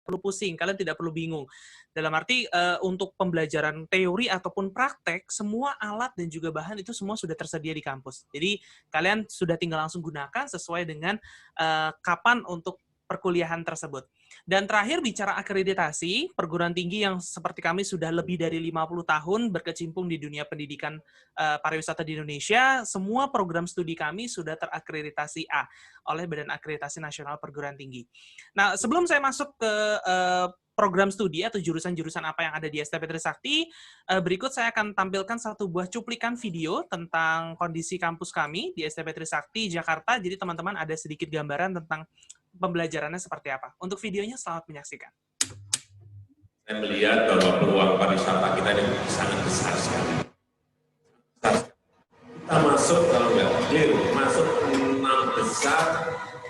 perlu pusing, kalian tidak perlu bingung. Dalam arti, untuk pembelajaran teori ataupun praktek, semua alat dan juga bahan itu semua sudah tersedia di kampus. Jadi, kalian sudah tinggal langsung gunakan sesuai dengan, kapan untuk perkuliahan tersebut. Dan terakhir bicara akreditasi, perguruan tinggi yang seperti kami sudah lebih dari 50 tahun berkecimpung di dunia pendidikan, pariwisata di Indonesia, semua program studi kami sudah terakreditasi A oleh Badan Akreditasi Nasional Perguruan Tinggi. Nah, sebelum saya masuk ke program studi atau jurusan-jurusan apa yang ada di STP Trisakti, berikut saya akan tampilkan satu buah cuplikan video tentang kondisi kampus kami di STP Trisakti Jakarta. Jadi teman-teman ada sedikit gambaran tentang pembelajarannya seperti apa. Untuk videonya selamat menyaksikan. Saya melihat bahwa peluang pariwisata kita ini sangat besar sekali. Kita masuk, kalau nggak keliru, masuk 6 besar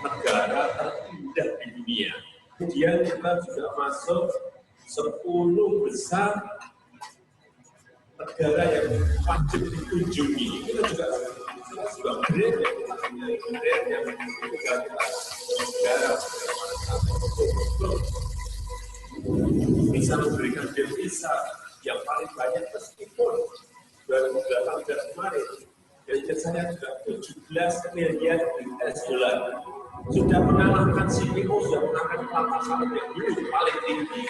negara terindah di dunia. Kemudian kita juga masuk 10 besar negara yang wajib dikunjungi. Itu juga brand yang juga kita bisa memberikan devisa yang paling banyak meskipun 2008 kemarin budget saya juga 17 miliar US dollar. Sudah mengalahkan CEO, sudah mengalahkan Papa Saud yang dulu paling tinggi.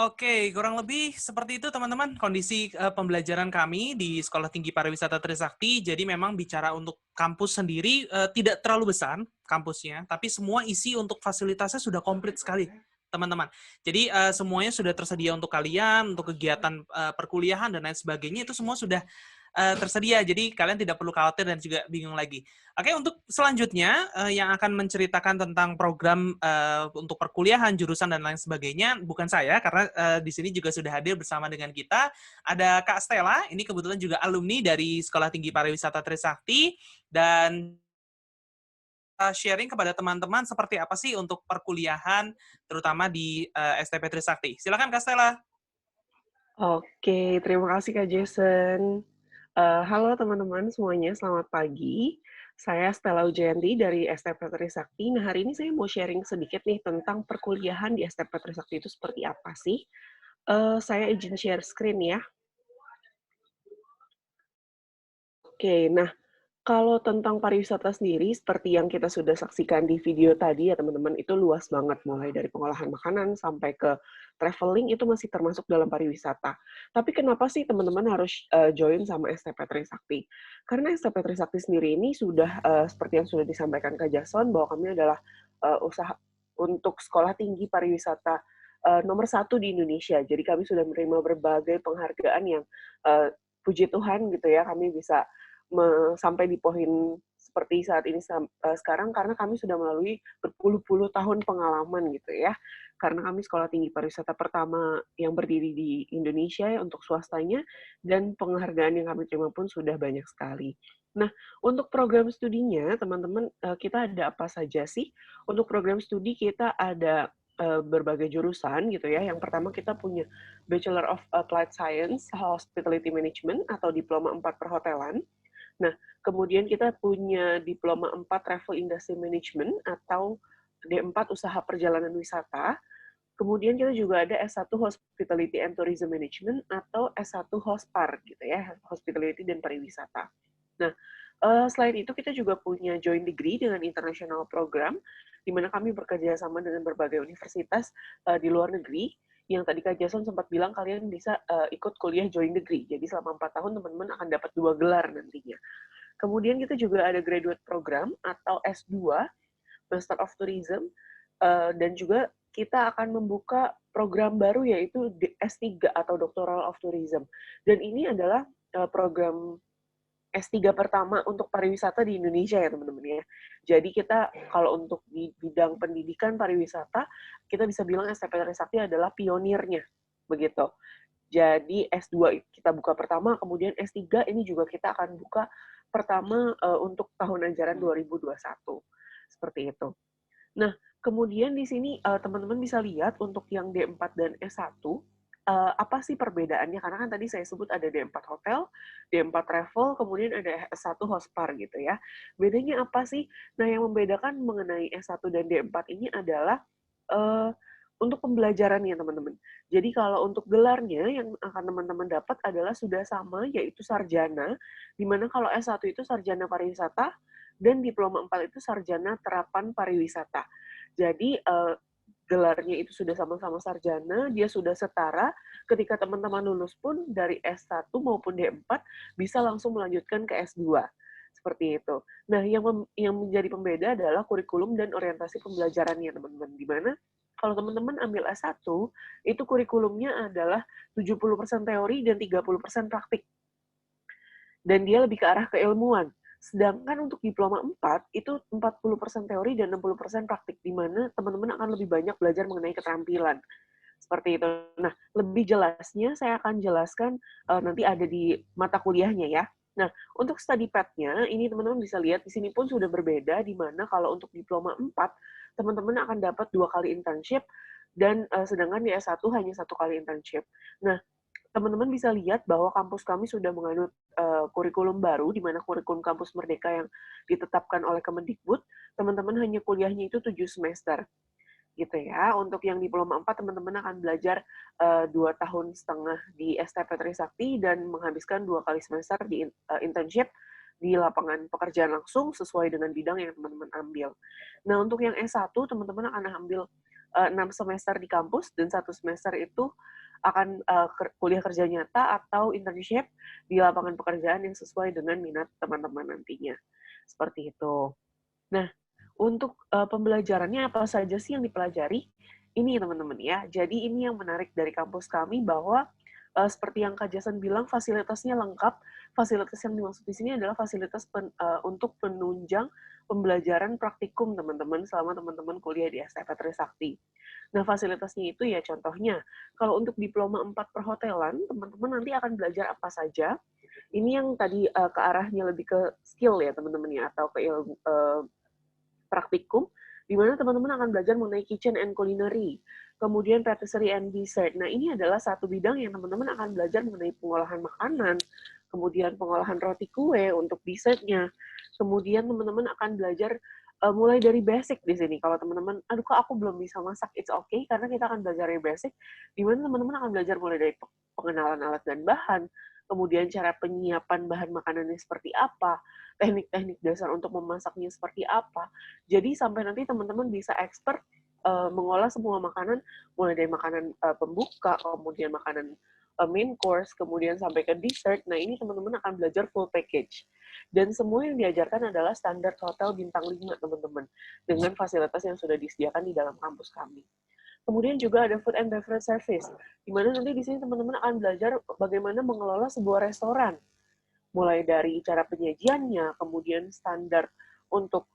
Oke, kurang lebih seperti itu teman-teman kondisi pembelajaran kami di Sekolah Tinggi Pariwisata Trisakti. Jadi memang bicara untuk kampus sendiri tidak terlalu besar kampusnya, tapi semua isi untuk fasilitasnya sudah komplit sekali, teman-teman. Jadi semuanya sudah tersedia untuk kalian, untuk kegiatan perkuliahan dan lain sebagainya itu semua sudah tersedia. Jadi kalian tidak perlu khawatir dan juga bingung lagi. Oke, untuk selanjutnya yang akan menceritakan tentang program untuk perkuliahan, jurusan dan lain sebagainya bukan saya karena di sini juga sudah hadir bersama dengan kita ada Kak Stella. Ini kebetulan juga alumni dari Sekolah Tinggi Pariwisata Trisakti dan sharing kepada teman-teman seperti apa sih untuk perkuliahan terutama di STP Trisakti. Silakan Kak Stella. Oke, terima kasih Kak Jason. Halo teman-teman semuanya, selamat pagi. Saya Stella Ujayanti dari STP Trisakti. Nah, hari ini saya mau sharing sedikit nih tentang perkuliahan di STP Trisakti itu seperti apa sih. Saya izin share screen ya. Oke, nah kalau tentang pariwisata sendiri, seperti yang kita sudah saksikan di video tadi ya teman-teman, itu luas banget. Mulai dari pengolahan makanan sampai ke traveling itu masih termasuk dalam pariwisata. Tapi kenapa sih teman-teman harus join sama STP Trisakti? Karena STP Trisakti sendiri ini sudah, seperti yang sudah disampaikan Kak Jason, bahwa kami adalah usaha untuk sekolah tinggi pariwisata nomor 1 di Indonesia. Jadi kami sudah menerima berbagai penghargaan yang puji Tuhan gitu ya, kami bisa sampai di poin seperti saat ini sekarang karena kami sudah melalui berpuluh-puluh tahun pengalaman gitu ya. Karena kami sekolah tinggi pariwisata pertama yang berdiri di Indonesia ya untuk swastanya dan penghargaan yang kami terima pun sudah banyak sekali. Nah, untuk program studinya teman-teman kita ada apa saja sih? Untuk program studi kita ada berbagai jurusan gitu ya. Yang pertama kita punya Bachelor of Applied Science Hospitality Management atau Diploma 4 Perhotelan. Nah, kemudian kita punya Diploma 4 Travel Industry Management atau D4 Usaha Perjalanan Wisata. Kemudian kita juga ada S1 Hospitality and Tourism Management atau S1 Hospar gitu ya, Hospitality dan Pariwisata. Nah, selain itu kita juga punya joint degree dengan international program, di mana kami bekerja sama dengan berbagai universitas di luar negeri, yang tadi Kak Jason sempat bilang kalian bisa ikut kuliah joint degree. Jadi selama 4 tahun teman-teman akan dapat 2 gelar nantinya. Kemudian kita juga ada graduate program atau S2, Master of Tourism, dan juga kita akan membuka program baru yaitu S3 atau Doctoral of Tourism. Dan ini adalah program S3 pertama untuk pariwisata di Indonesia ya teman-teman ya. Jadi kita kalau untuk di bidang pendidikan pariwisata, kita bisa bilang STP Trisakti adalah pionirnya, begitu. Jadi S2 kita buka pertama, kemudian S3 ini juga kita akan buka pertama untuk tahun ajaran 2021. Seperti itu. Nah, kemudian di sini teman-teman bisa lihat untuk yang D4 dan S1, apa sih perbedaannya? Karena kan tadi saya sebut ada D4 hotel, D4 travel, kemudian ada S1 hospar gitu ya. Bedanya apa sih? Nah, yang membedakan mengenai S1 dan D4 ini adalah untuk pembelajarannya, teman-teman. Jadi kalau untuk gelarnya yang akan teman-teman dapat adalah sudah sama, yaitu sarjana, di mana kalau S1 itu sarjana pariwisata, dan diploma 4 itu sarjana terapan pariwisata. Jadi gelarnya itu sudah sama-sama sarjana, dia sudah setara, ketika teman-teman lulus pun dari S1 maupun D4 bisa langsung melanjutkan ke S2. Seperti itu. Nah, yang menjadi pembeda adalah kurikulum dan orientasi pembelajarannya, teman-teman. Di mana kalau teman-teman ambil S1, itu kurikulumnya adalah 70% teori dan 30% praktik. Dan dia lebih ke arah keilmuan. Sedangkan untuk diploma 4, itu 40% teori dan 60% praktik, di mana teman-teman akan lebih banyak belajar mengenai keterampilan. Seperti itu. Nah, lebih jelasnya saya akan jelaskan nanti ada di mata kuliahnya ya. Nah, untuk study path-nya, ini teman-teman bisa lihat di sini pun sudah berbeda, di mana kalau untuk diploma 4, teman-teman akan dapat 2 kali internship, dan sedangkan di S1 hanya 1 kali internship. Nah, teman-teman bisa lihat bahwa kampus kami sudah menganut kurikulum baru, di mana kurikulum kampus Merdeka yang ditetapkan oleh Kemendikbud, teman-teman hanya kuliahnya itu 7 semester. Gitu ya. Untuk yang diploma 4, teman-teman akan belajar 2 tahun setengah di STP Trisakti dan menghabiskan 2 kali semester di internship di lapangan pekerjaan langsung sesuai dengan bidang yang teman-teman ambil. Nah, untuk yang S1, teman-teman akan ambil 6 semester di kampus dan 1 semester itu akan kuliah kerja nyata atau internship di lapangan pekerjaan yang sesuai dengan minat teman-teman nantinya. Seperti itu. Nah, untuk pembelajarannya apa saja sih yang dipelajari? Ini teman-teman ya. Jadi ini yang menarik dari kampus kami bahwa seperti yang Kak Jason bilang, fasilitasnya lengkap. Fasilitas yang dimaksud di sini adalah fasilitas untuk penunjang pembelajaran praktikum teman-teman selama teman-teman kuliah di STP Trisakti. Nah, fasilitasnya itu ya contohnya, kalau untuk diploma 4 perhotelan, teman-teman nanti akan belajar apa saja. Ini yang tadi ke arahnya lebih ke skill ya teman-teman ya, atau ke ilmu praktikum, di mana teman-teman akan belajar mengenai kitchen and culinary, kemudian patisserie and dessert. Nah, ini adalah satu bidang yang teman-teman akan belajar mengenai pengolahan makanan, kemudian pengolahan roti kue untuk dessertnya, kemudian teman-teman akan belajar mulai dari basic di sini. Kalau teman-teman, aduh kak aku belum bisa masak, it's okay, karena kita akan belajar dari basic, di mana teman-teman akan belajar mulai dari pengenalan alat dan bahan, kemudian cara penyiapan bahan makanannya seperti apa, teknik-teknik dasar untuk memasaknya seperti apa. Jadi sampai nanti teman-teman bisa expert mengolah semua makanan, mulai dari makanan pembuka, kemudian makanan main course, kemudian sampai ke dessert. Nah, ini teman-teman akan belajar full package. Dan semua yang diajarkan adalah standar hotel bintang 5, teman-teman, dengan fasilitas yang sudah disediakan di dalam kampus kami. Kemudian juga ada food and beverage service, di mana nanti di sini teman-teman akan belajar bagaimana mengelola sebuah restoran, mulai dari cara penyajiannya, kemudian standar untuk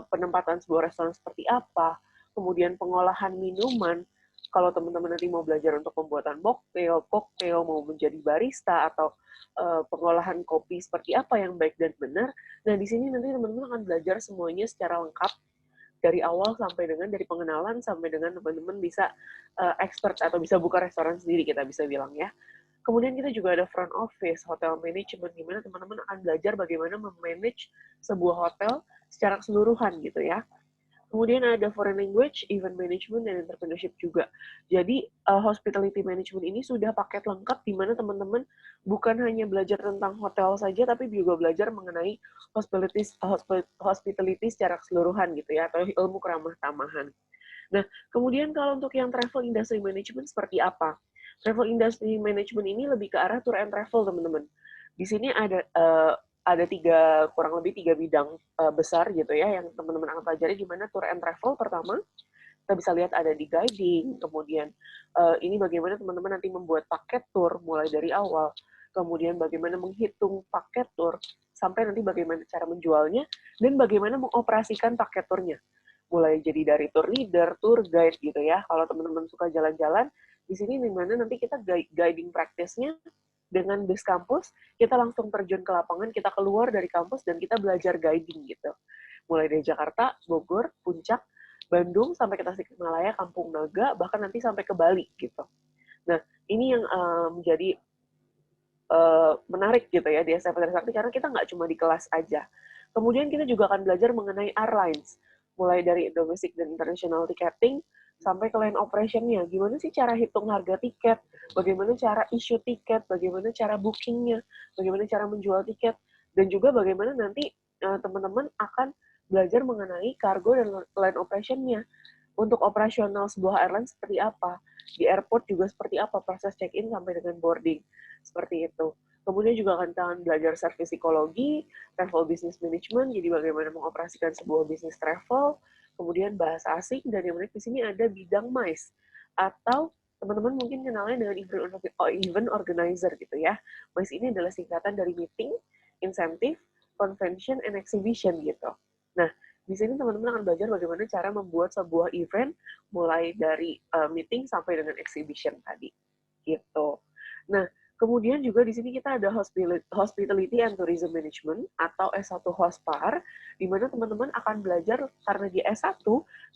penempatan sebuah restoran seperti apa, kemudian pengolahan minuman, kalau teman-teman nanti mau belajar untuk pembuatan koktail, mau menjadi barista, atau pengolahan kopi seperti apa yang baik dan benar. Nah, di sini nanti teman-teman akan belajar semuanya secara lengkap, dari awal sampai dengan dari pengenalan sampai dengan teman-teman bisa expert atau bisa buka restoran sendiri, kita bisa bilang ya. Kemudian kita juga ada front office, hotel management, di mana teman-teman akan belajar bagaimana memanage sebuah hotel secara keseluruhan gitu ya. Kemudian ada foreign language, event management, dan entrepreneurship juga. Jadi hospitality management ini sudah paket lengkap di mana teman-teman bukan hanya belajar tentang hotel saja, tapi juga belajar mengenai hospitality secara keseluruhan gitu ya, atau ilmu keramah tamahan. Nah, kemudian kalau untuk yang travel industry management seperti apa? Travel industry management ini lebih ke arah tour and travel, teman-teman. Di sini ada kurang lebih tiga bidang besar gitu ya yang teman-teman akan pelajari, di mana tour and travel pertama kita bisa lihat ada di guiding, kemudian ini bagaimana teman-teman nanti membuat paket tour mulai dari awal, kemudian bagaimana menghitung paket tour sampai nanti bagaimana cara menjualnya dan bagaimana mengoperasikan paket turnya, mulai jadi dari tour leader, tour guide gitu ya. Kalau teman-teman suka jalan-jalan, di sini dimana nanti kita guiding practice-nya dengan bus kampus, kita langsung terjun ke lapangan, kita keluar dari kampus, dan kita belajar guiding gitu. Mulai dari Jakarta, Bogor, Puncak, Bandung, sampai ke Tasikmalaya, Kampung Naga, bahkan nanti sampai ke Bali gitu. Nah, ini yang menjadi menarik gitu ya di SMP Trisakti, karena kita nggak cuma di kelas aja. Kemudian kita juga akan belajar mengenai airlines, mulai dari domestic dan international ticketing, sampai ke line operation-nya. Gimana sih cara hitung harga tiket, bagaimana cara issue tiket, bagaimana cara bookingnya, bagaimana cara menjual tiket, dan juga bagaimana nanti teman-teman akan belajar mengenai cargo dan line operation-nya. Untuk operasional sebuah airline seperti apa, di airport juga seperti apa, proses check-in sampai dengan boarding, seperti itu. Kemudian juga akan belajar service psikologi, travel business management, jadi bagaimana mengoperasikan sebuah bisnis travel, kemudian bahasa asing, dan yang menarik di sini ada bidang MICE, atau teman-teman mungkin kenalnya dengan event organizer gitu ya. MICE ini adalah singkatan dari meeting, incentive, convention, and exhibition gitu. Nah, di sini teman-teman akan belajar bagaimana cara membuat sebuah event mulai dari meeting sampai dengan exhibition tadi. Gitu. Nah, kemudian juga di sini kita ada Hospitality and Tourism Management atau S1 Hospar, di mana teman-teman akan belajar karena di S1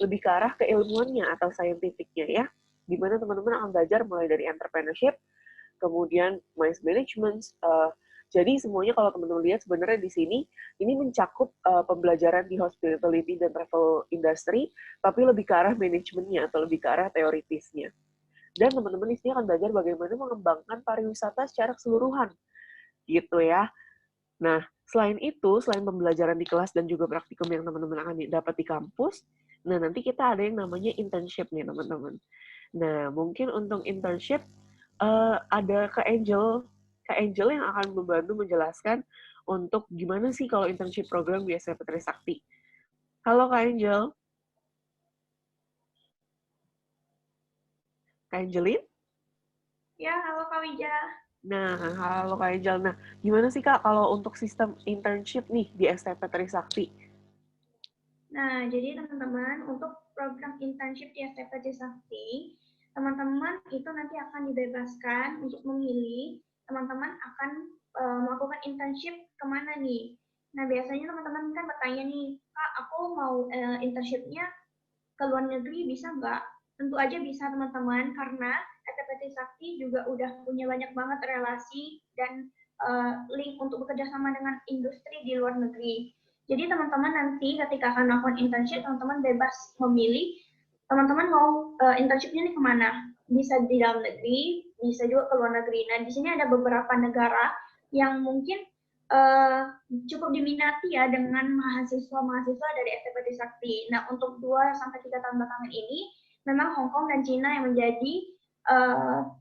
lebih ke arah keilmuannya atau scientificnya ya, di mana teman-teman akan belajar mulai dari entrepreneurship, kemudian MICE management. Jadi semuanya kalau teman-teman lihat sebenarnya di sini ini mencakup pembelajaran di hospitality dan travel industry, tapi lebih ke arah manajemennya atau lebih ke arah teoritisnya. Dan teman-teman di sini akan belajar bagaimana mengembangkan pariwisata secara keseluruhan, gitu ya. Nah, selain itu, selain pembelajaran di kelas dan juga praktikum yang teman-teman akan dapat di kampus, nah nanti kita ada yang namanya internship nih, teman-teman. Nah, mungkin untuk internship, ada Kak Angel yang akan membantu menjelaskan untuk gimana sih kalau internship program di SMP Trisakti. Halo Kak Angel. Kak Angelin? Ya, halo Kak Wija. Nah, halo Kak Angel. Nah, gimana sih Kak kalau untuk sistem internship nih di SMP Trisakti? Nah, jadi teman-teman, untuk program internship di SMP Trisakti, teman-teman itu nanti akan dibebaskan untuk memilih teman-teman akan melakukan internship kemana nih. Nah, biasanya teman-teman kan bertanya nih, Kak, aku mau internshipnya ke luar negeri bisa nggak? Tentu aja bisa teman-teman, karena SMP Trisakti juga udah punya banyak banget relasi dan link untuk bekerja sama dengan industri di luar negeri. Jadi teman-teman nanti ketika akan melakukan internship, teman-teman bebas memilih teman-teman mau internshipnya nih kemana. Bisa di dalam negeri, bisa juga ke luar negeri. Nah, di sini ada beberapa negara yang mungkin cukup diminati ya dengan mahasiswa-mahasiswa dari STP Trisakti. Nah, untuk 2-3 tahun belakangan ini, memang Hong Kong dan Cina yang menjadi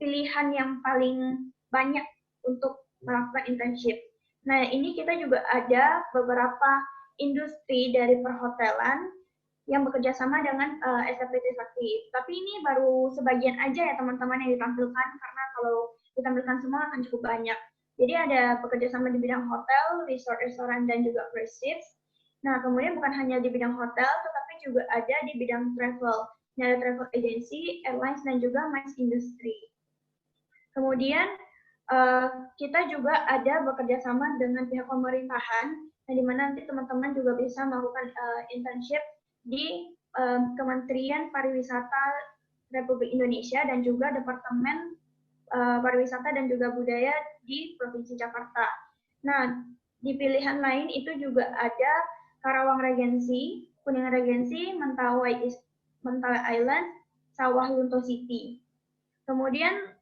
pilihan yang paling banyak untuk melakukan internship. Nah, ini kita juga ada beberapa industri dari perhotelan yang bekerja sama dengan STP Trisakti. Tapi ini baru sebagian aja ya teman-teman yang ditampilkan, karena kalau ditampilkan semua akan cukup banyak. Jadi ada bekerja sama di bidang hotel, resort, restoran, dan juga cruise ships. Nah, kemudian bukan hanya di bidang hotel, tetapi juga ada di bidang travel. Ada travel agency, airlines, dan juga MICE industry. Kemudian kita juga ada bekerja sama dengan pihak pemerintahan, di mana nanti teman-teman juga bisa melakukan internship di Kementerian Pariwisata Republik Indonesia dan juga Departemen Pariwisata dan juga Budaya di Provinsi Jakarta. Nah, di pilihan lain itu juga ada Karawang Regency, Kuningan Regency, Mentawai Island, Sawah Lunto City. Kemudian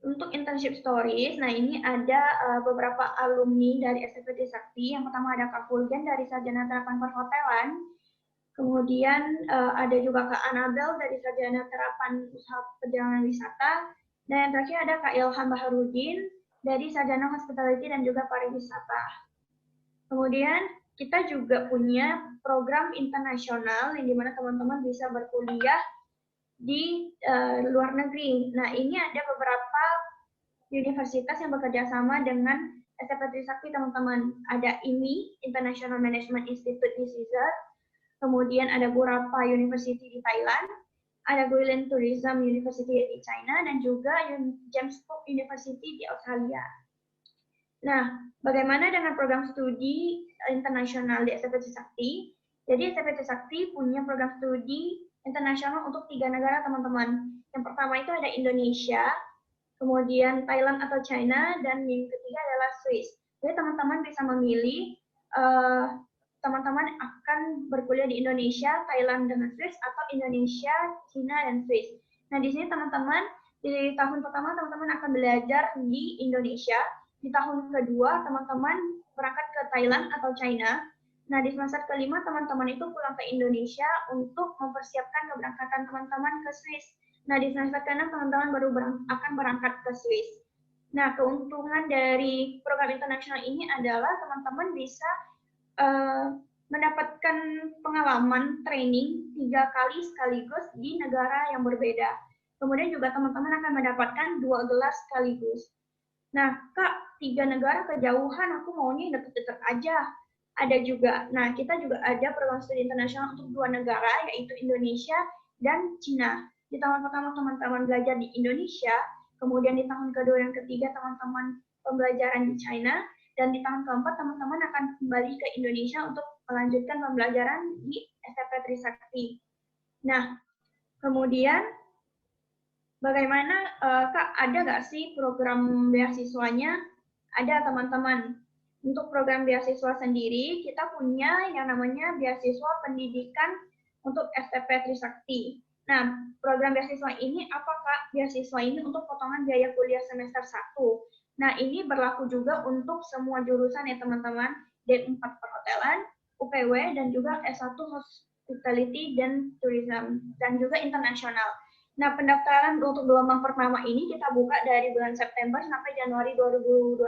untuk internship stories, nah ini ada beberapa alumni dari STP Trisakti. Yang pertama ada Kak Fulgen dari Sarjana Terapan Perhotelan. Kemudian ada juga Kak Anabel dari Sarjana Terapan Usaha Perjalanan Wisata. Dan yang terakhir ada Kak Ilham Baharudin dari Sarjana Hospitality dan juga Pariwisata. Kemudian kita juga punya program internasional yang dimana teman-teman bisa berkuliah di luar negeri. Nah, ini ada beberapa universitas yang bekerja sama dengan STP Trisakti, teman-teman. Ada IMI, International Management Institute di Caesar, kemudian ada Burapha University di Thailand, ada Guilin Tourism University di China, dan juga James Cook University di Australia. Nah, bagaimana dengan program studi internasional di STP Trisakti? Jadi STP Trisakti punya program studi internasional untuk 3 negara, teman-teman. Yang pertama itu ada Indonesia, kemudian Thailand atau China, dan yang ketiga adalah Swiss. Jadi teman-teman bisa memilih teman-teman akan berkuliah di Indonesia, Thailand dengan Swiss, atau Indonesia, China, dan Swiss. Nah, di sini teman-teman, di tahun pertama teman-teman akan belajar di Indonesia, di tahun kedua teman-teman berangkat ke Thailand atau China. Nah, di semester kelima teman-teman itu pulang ke Indonesia untuk mempersiapkan keberangkatan teman-teman ke Swiss. Nah, di semester ke-6 teman-teman baru akan berangkat ke Swiss. Nah, keuntungan dari program internasional ini adalah teman-teman bisa mendapatkan pengalaman training 3 kali sekaligus di negara yang berbeda. Kemudian juga teman-teman akan mendapatkan 2 gelar sekaligus. Nah, Kak, 3 negara kejauhan, aku maunya yang deket-deket aja. Ada juga. Nah, kita juga ada program studi internasional untuk 2 negara, yaitu Indonesia dan Cina. Di tahun pertama teman-teman belajar di Indonesia, kemudian di tahun kedua dan ketiga teman-teman pembelajaran di China, dan di tahun keempat teman-teman akan kembali ke Indonesia untuk melanjutkan pembelajaran di STP Trisakti. Nah, kemudian bagaimana, Kak, ada nggak sih program beasiswanya? Ada, teman-teman. Untuk program beasiswa sendiri, kita punya yang namanya beasiswa pendidikan untuk STP Trisakti. Nah, program beasiswa ini apa, Kak? Beasiswa ini untuk potongan biaya kuliah semester 1. Nah, ini berlaku juga untuk semua jurusan ya, teman-teman. D4 Perhotelan, UPW, dan juga S1 Hospitality dan Tourism, dan juga internasional. Nah, pendaftaran untuk gelombang pertama ini kita buka dari bulan September sampai Januari 2021.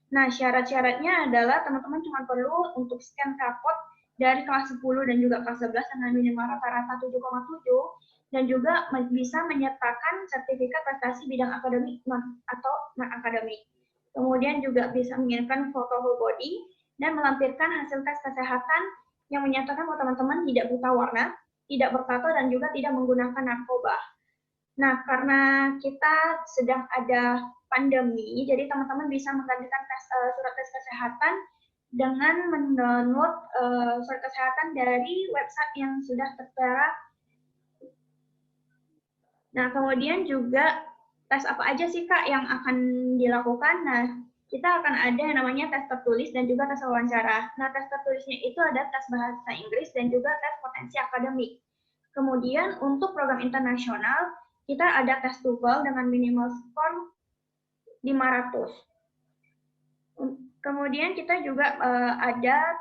Nah, syarat-syaratnya adalah teman-teman cuma perlu untuk scan barcode dari kelas 10 dan juga kelas 11 dengan minimal rata-rata 7,7 dan juga bisa menyertakan sertifikat prestasi bidang akademik atau non-akademik. Kemudian juga bisa mengirimkan foto whole body dan melampirkan hasil tes kesehatan yang menyatakan bahwa teman-teman tidak buta warna, tidak bertato, dan juga tidak menggunakan narkoba. Nah, karena kita sedang ada pandemi, jadi teman-teman bisa menggantikan surat tes kesehatan dengan mendownload surat kesehatan dari website yang sudah tertera. Nah, kemudian juga tes apa aja sih Kak yang akan dilakukan? Nah, kita akan ada yang namanya tes tertulis dan juga tes wawancara. Nah, tes tertulisnya itu ada tes bahasa Inggris dan juga tes potensi akademik. Kemudian untuk program internasional, kita ada tes TOEFL dengan minimal skor 500. Kemudian kita juga ada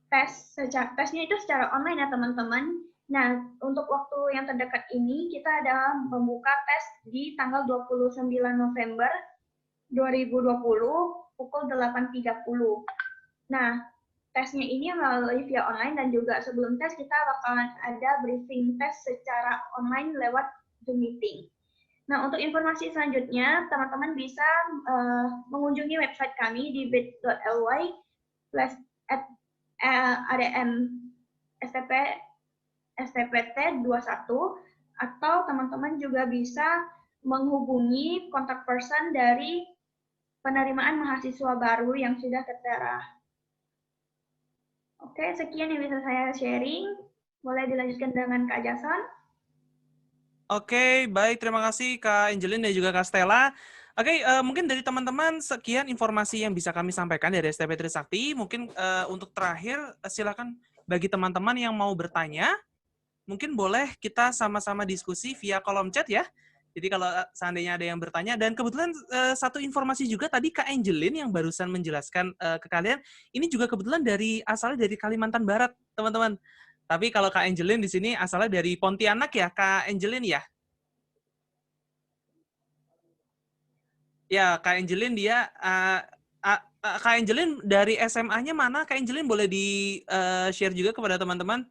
tesnya itu secara online ya teman-teman. Nah, untuk waktu yang terdekat ini kita ada membuka tes di tanggal 29 November 2020 pukul 8.30. Nah, tesnya ini melalui via online dan juga sebelum tes kita bakalan ada briefing tes secara online lewat Zoom meeting. Nah, untuk informasi selanjutnya, teman-teman bisa mengunjungi website kami di bit.ly/adm STPT 21 atau teman-teman juga bisa menghubungi kontak person dari penerimaan mahasiswa baru yang sudah tertera. Oke, sekian yang bisa saya sharing. Boleh dilanjutkan dengan Kak Jason. Oke, baik. Terima kasih Kak Angelin dan juga Kak Stella. Oke, mungkin dari teman-teman sekian informasi yang bisa kami sampaikan dari STP Trisakti. Mungkin untuk terakhir, silakan bagi teman-teman yang mau bertanya, mungkin boleh kita sama-sama diskusi via kolom chat ya. Jadi kalau seandainya ada yang bertanya, dan kebetulan satu informasi juga tadi Kak Angelin yang barusan menjelaskan ke kalian, ini juga kebetulan asalnya dari Kalimantan Barat, teman-teman. Tapi kalau Kak Angelin di sini asalnya dari Pontianak ya, Kak Angelin ya? Ya, Kak Angelin dia, Kak Angelin dari SMA-nya mana? Kak Angelin boleh di-share juga kepada teman-teman?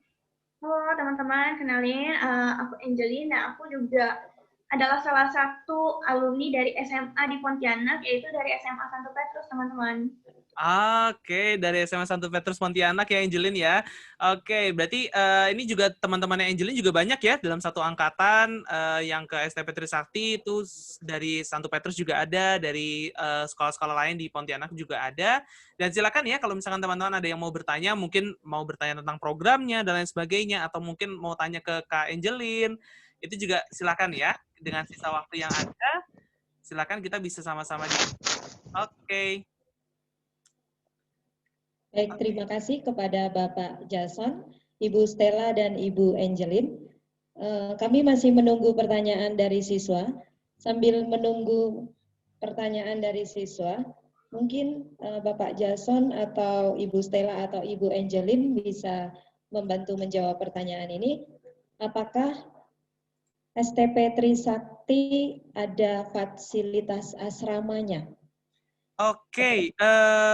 Halo teman-teman, kenalin aku Angelin dan aku juga adalah salah satu alumni dari SMA di Pontianak, yaitu dari SMA Santo Petrus, teman-teman. Oke, dari SMA Santo Petrus Pontianak ya Angelin ya. Oke, berarti ini juga teman-temannya Angelin juga banyak ya dalam satu angkatan yang ke STP Trisakti itu dari Santo Petrus juga ada, dari sekolah-sekolah lain di Pontianak juga ada. Dan silakan ya kalau misalkan teman-teman ada yang mau bertanya, mungkin mau bertanya tentang programnya dan lain sebagainya, atau mungkin mau tanya ke Kak Angelin, itu juga silakan ya dengan sisa waktu yang ada. Silakan kita bisa sama-sama. Oke. Baik, terima kasih kepada Bapak Jason, Ibu Stella, dan Ibu Angelin. Kami masih menunggu pertanyaan dari siswa. Sambil menunggu pertanyaan dari siswa, mungkin Bapak Jason atau Ibu Stella atau Ibu Angelin bisa membantu menjawab pertanyaan ini. Apakah STP Trisakti ada fasilitas asramanya? Oke,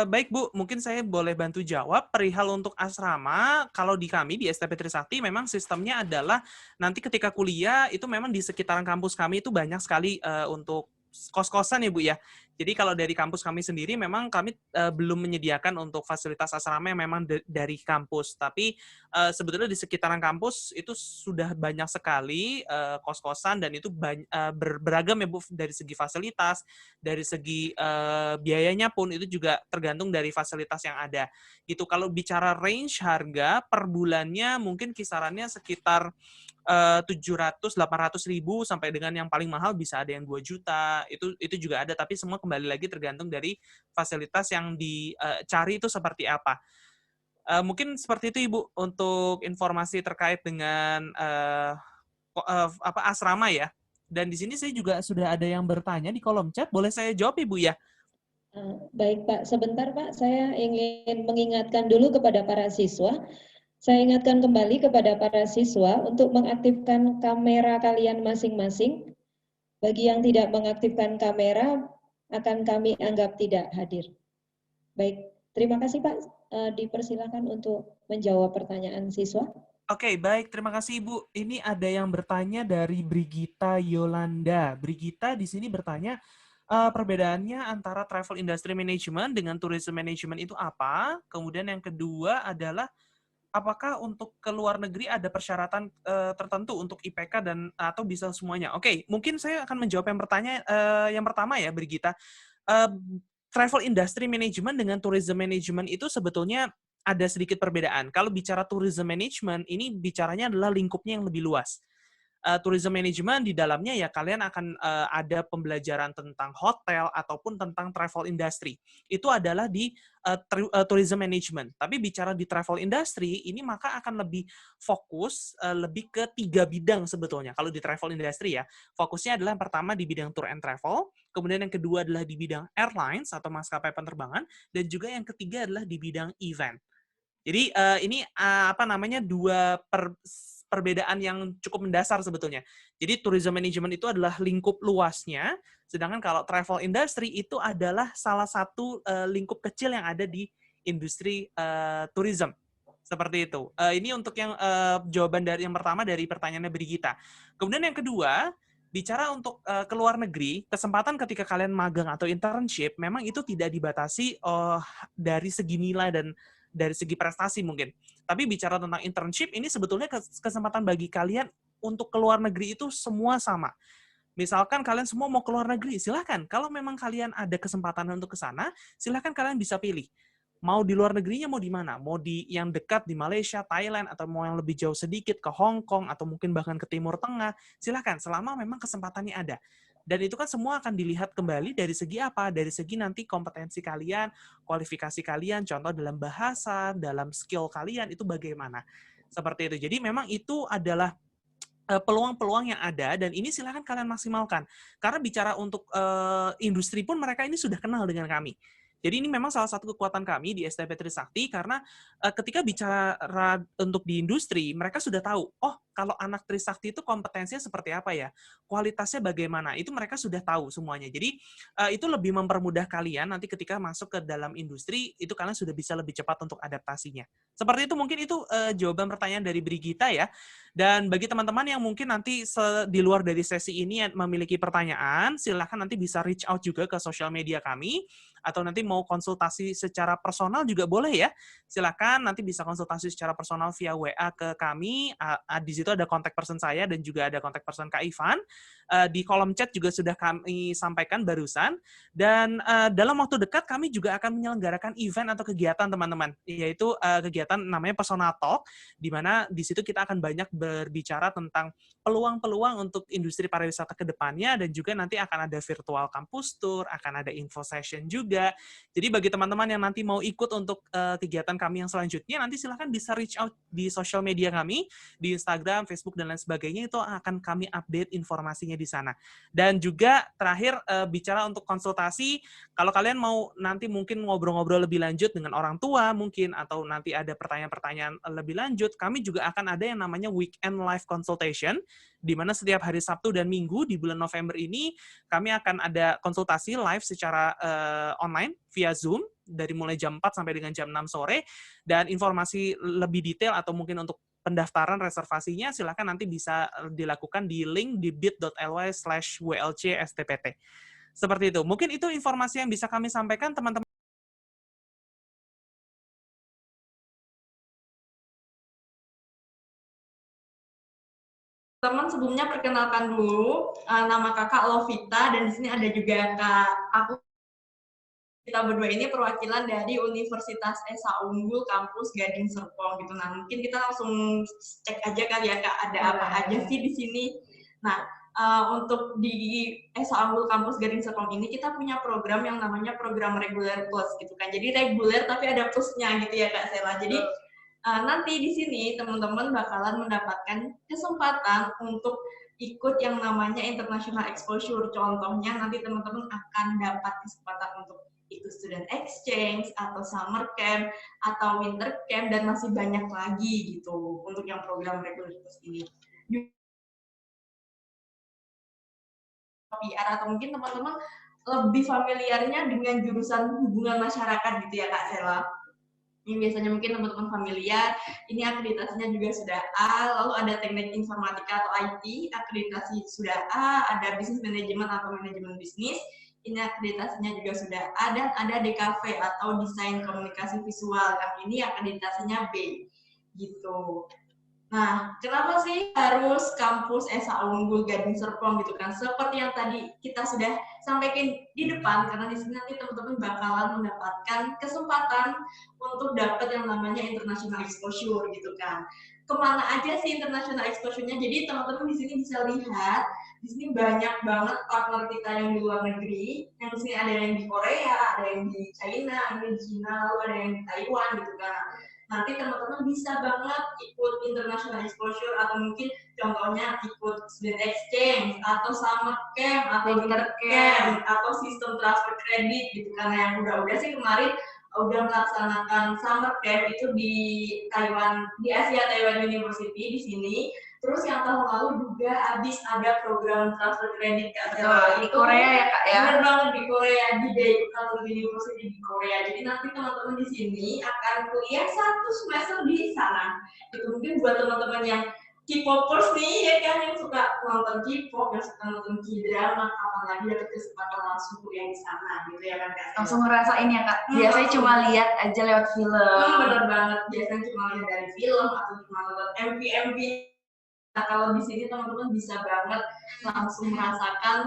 baik Bu, mungkin saya boleh bantu jawab perihal untuk asrama. Kalau di kami di STP Trisakti memang sistemnya adalah nanti ketika kuliah itu memang di sekitaran kampus kami itu banyak sekali untuk kos-kosan ya Bu ya. Jadi kalau dari kampus kami sendiri memang kami belum menyediakan untuk fasilitas asrama yang memang dari kampus. Tapi sebetulnya di sekitaran kampus itu sudah banyak sekali kos-kosan dan itu beragam ya Bu dari segi fasilitas, dari segi biayanya pun itu juga tergantung dari fasilitas yang ada. Gitu. Kalau bicara range harga per bulannya mungkin kisarannya sekitar 700-800 ribu sampai dengan yang paling mahal bisa ada yang 2 juta. Itu juga ada, tapi semua kembali lagi tergantung dari fasilitas yang dicari itu seperti apa. Mungkin seperti itu Ibu untuk informasi terkait dengan asrama ya. Dan di sini saya juga sudah ada yang bertanya di kolom chat, boleh saya jawab Ibu ya? Baik Pak, sebentar Pak, saya ingin mengingatkan dulu kepada para siswa. Saya ingatkan kembali kepada para siswa untuk mengaktifkan kamera kalian masing-masing. Bagi yang tidak mengaktifkan kamera, akan kami anggap tidak hadir. Baik, terima kasih Pak. Dipersilakan untuk menjawab pertanyaan siswa. Oke, baik. Terima kasih Ibu. Ini ada yang bertanya dari Brigita Yolanda. Brigita di sini bertanya, perbedaannya antara travel industry management dengan tourism management itu apa? Kemudian yang kedua adalah, apakah untuk ke luar negeri ada persyaratan tertentu untuk IPK dan atau bisa semuanya? Oke, mungkin saya akan menjawab yang pertama ya, Brigita. Travel industry management dengan tourism management itu sebetulnya ada sedikit perbedaan. Kalau bicara tourism management, ini bicaranya adalah lingkupnya yang lebih luas. tourism management di dalamnya ya kalian akan ada pembelajaran tentang hotel ataupun tentang travel industry. Itu adalah di tourism management. Tapi bicara di travel industry, ini maka akan lebih fokus lebih ke 3 bidang sebetulnya. Kalau di travel industry ya, fokusnya adalah yang pertama di bidang tour and travel, kemudian yang kedua adalah di bidang airlines atau maskapai penerbangan, dan juga yang ketiga adalah di bidang event. Jadi ini dua perbedaan yang cukup mendasar sebetulnya. Jadi tourism management itu adalah lingkup luasnya, sedangkan kalau travel industry itu adalah salah satu lingkup kecil yang ada di industri tourism. Seperti itu. Ini untuk yang jawaban dari yang pertama dari pertanyaannya Brigita. Kemudian yang kedua, bicara untuk ke luar negeri, kesempatan ketika kalian magang atau internship, memang itu tidak dibatasi dari segi nilai dan dari segi prestasi mungkin. Tapi bicara tentang internship, ini sebetulnya kesempatan bagi kalian untuk ke luar negeri itu semua sama. Misalkan kalian semua mau ke luar negeri, silahkan. Kalau memang kalian ada kesempatan untuk ke sana, silahkan kalian bisa pilih. Mau di luar negerinya, mau di mana? Mau di yang dekat di Malaysia, Thailand, atau mau yang lebih jauh sedikit ke Hong Kong, atau mungkin bahkan ke Timur Tengah, silahkan. Selama memang kesempatannya ada. Dan itu kan semua akan dilihat kembali dari segi apa? Dari segi nanti kompetensi kalian, kualifikasi kalian, contoh dalam bahasa, dalam skill kalian, itu bagaimana. Seperti itu. Jadi memang itu adalah peluang-peluang yang ada, dan ini silahkan kalian maksimalkan. Karena bicara untuk industri pun mereka ini sudah kenal dengan kami. Jadi ini memang salah satu kekuatan kami di STP Trisakti, karena ketika bicara untuk di industri, mereka sudah tahu, oh kalau anak Trisakti itu kompetensinya seperti apa ya, kualitasnya bagaimana, itu mereka sudah tahu semuanya. Jadi itu lebih mempermudah kalian nanti ketika masuk ke dalam industri, itu kalian sudah bisa lebih cepat untuk adaptasinya. Seperti itu mungkin itu jawaban pertanyaan dari Brigita ya. Dan bagi teman-teman yang mungkin nanti di luar dari sesi ini memiliki pertanyaan, silahkan nanti bisa reach out juga ke sosial media kami, atau nanti mau konsultasi secara personal juga boleh ya. Silakan nanti bisa konsultasi secara personal via WA ke kami. Di situ ada kontak person saya dan juga ada kontak person Kak Ivan. Di kolom chat juga sudah kami sampaikan barusan. Dan dalam waktu dekat kami juga akan menyelenggarakan event atau kegiatan teman-teman, yaitu kegiatan namanya Personal Talk, di mana di situ kita akan banyak berbicara tentang peluang-peluang untuk industri pariwisata ke depannya, dan juga nanti akan ada virtual campus tour, akan ada info session juga. Jadi bagi teman-teman yang nanti mau ikut untuk kegiatan kami yang selanjutnya, nanti silahkan bisa reach out di sosial media kami, di Instagram, Facebook, dan lain sebagainya, itu akan kami update informasinya di sana. Dan juga terakhir, bicara untuk konsultasi, kalau kalian mau nanti mungkin ngobrol-ngobrol lebih lanjut dengan orang tua mungkin, atau nanti ada pertanyaan-pertanyaan lebih lanjut, kami juga akan ada yang namanya Weekend Live Consultation, di mana setiap hari Sabtu dan Minggu di bulan November ini kami akan ada konsultasi live secara online via Zoom dari mulai jam 4 sampai dengan jam 6 sore, dan informasi lebih detail atau mungkin untuk pendaftaran reservasinya silakan nanti bisa dilakukan di link di bit.ly/WLC-STPT. Seperti itu. Mungkin itu informasi yang bisa kami sampaikan, teman-teman. Teman, sebelumnya perkenalkan dulu, nama kakak Lovita, dan di sini ada juga kak aku. Kita berdua ini perwakilan dari Universitas Esa Unggul Kampus Gading Serpong gitu. Nah, mungkin kita langsung cek aja kali ya kak, ada apa aja sih di sini. Nah, untuk di Esa Unggul Kampus Gading Serpong ini kita punya program yang namanya program reguler plus gitu kan. Jadi reguler tapi ada plusnya gitu ya kak Sela. Jadi nanti di sini teman-teman bakalan mendapatkan kesempatan untuk ikut yang namanya international exposure. Contohnya nanti teman-teman akan dapat kesempatan untuk ikut student exchange atau summer camp atau winter camp, dan masih banyak lagi gitu untuk yang program reguler ini. PR atau mungkin teman-teman lebih familiarnya dengan jurusan hubungan masyarakat gitu ya Kak Sela. Ini biasanya mungkin teman-teman familiar, ini akreditasinya juga sudah A, lalu ada teknik informatika atau IT, akreditasi sudah A, ada bisnis manajemen atau manajemen bisnis, ini akreditasinya juga sudah A, dan ada DKV atau desain komunikasi visual, yang ini akreditasinya B, gitu. Nah, kenapa sih harus kampus Esa Unggul Gading Serpong gitu kan? Seperti yang tadi kita sudah sampaikan di depan, karena di sini nanti teman-teman bakalan mendapatkan kesempatan untuk dapat yang namanya international exposure gitu kan. Kemana aja sih international exposure-nya? Jadi teman-teman di sini bisa lihat, di sini banyak banget partner kita yang di luar negeri. Yang di sini ada yang di Korea, ada yang di China, ada yang di China, lalu ada yang di Taiwan gitu kan. Nanti teman-teman bisa banget ikut international exposure atau mungkin contohnya ikut student exchange atau summer camp atau winter camp atau sistem transfer kredit gitu. Karena yang udah sih kemarin udah melaksanakan summer camp itu di Taiwan, di Asia Taiwan University di sini. Terus yang tahun lalu juga habis ada program transfer kredit Kak Sela. Di Korea ya Kak ya? Benar banget, di Korea, di Daegu Catholic University di Korea. Jadi nanti teman-teman di sini akan kuliah 1 semester di sana. Itu mungkin buat teman-teman yang K-popers nih ya kan, yang suka nonton K-pop, yang suka nonton K-drama, kapan lagi dapat kesempatan langsung kuliah di sana gitu ya kan Kak. Langsung ngerasain ya Kak. Biasanya cuma lihat aja lewat film. Bener banget, biasanya cuma lihat dari film atau cuma nonton MV. Nah, kalau di sini teman-teman bisa banget langsung merasakan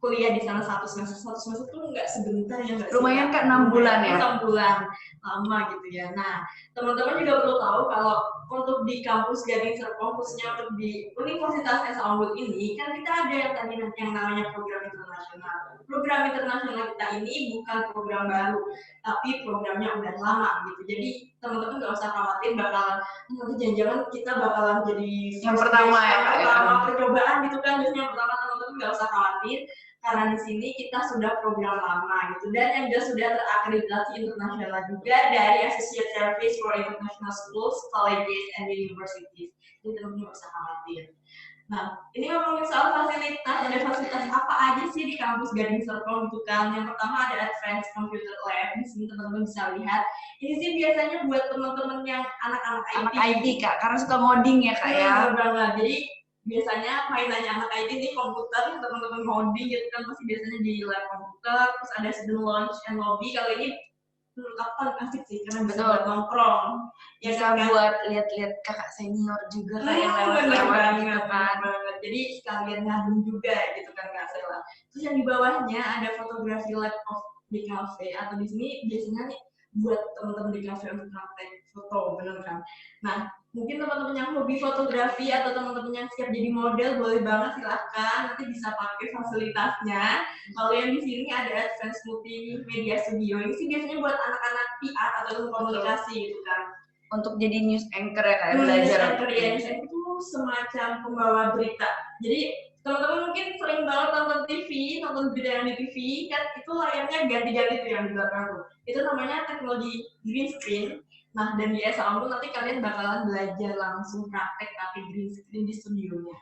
kuliah di sana 1 semester. 1 semester tuh nggak sebentar ya nggak sih? Lumayan Kak, 6 bulan ya? 6 bulan, lama gitu ya. Nah, teman-teman juga perlu tahu kalau untuk di kampus Gading Serpong, khususnya untuk di Universitas Esa Unggul ini, kan kita ada yang tadi yang namanya program internasional. Program internasional kita ini bukan program baru, tapi programnya udah lama gitu. Jadi teman-teman nggak usah khawatir bakalan nanti jangan-jangan kita bakalan jadi yang pertama ya Kak. Pertama percobaan gitu kan, biasanya yang pertama teman-teman nggak usah khawatir. Karena di sini kita sudah program lama gitu, dan yang juga sudah terakreditasi internasional juga dari Associate Service for International Schools, Colleges, and Universities. Jadi teman-teman nggak usah khawatir. Nah, ini ngomongin soal fasilitas, ada fasilitas apa aja sih di kampus Gading Serpong gitu kan. Yang pertama ada Advanced Computer Lab, di sini teman-teman bisa lihat. Ini sih biasanya buat teman-teman yang anak-anak IT. Anak IT Kak, karena suka ngoding ya Kak ya. Banget. Jadi biasanya mainannya anak IT ini komputer, teman-teman coding gitu kan, pasti biasanya di lab komputer. Terus ada student lounge and lobby. Kalau ini apa asik sih, karena bisa buat nongkrong. Ya bisa kan? Buat lihat-lihat kakak senior juga Kak yang lewat-lewat gitu kan. Jadi sekalian ngadu juga gitu kan Kak Sela. Terus yang di bawahnya ada fotografi lab of di cafe, atau di sini biasanya nih buat teman-teman di cafe untuk praktek foto, bener kan? Nah, mungkin teman-teman yang hobi fotografi atau teman-teman yang siap jadi model boleh banget, silahkan nanti bisa pakai fasilitasnya. Kalau yang di sini ada Advanced Multimedia Studio, ini sih biasanya buat anak-anak PR atau komunikasi gitu kan. Untuk jadi news anchor ya Kak, belajar. News anchor ya, news anchor itu semacam pembawa berita. Jadi teman-teman mungkin sering banget nonton TV, nonton berita yang di TV, kan itu layarnya ganti-ganti tuh yang di belakang tuh. Itu namanya teknologi green screen. Nah, dan di Esa Unggul nanti kalian bakalan belajar langsung praktek pakai green screen di studionya.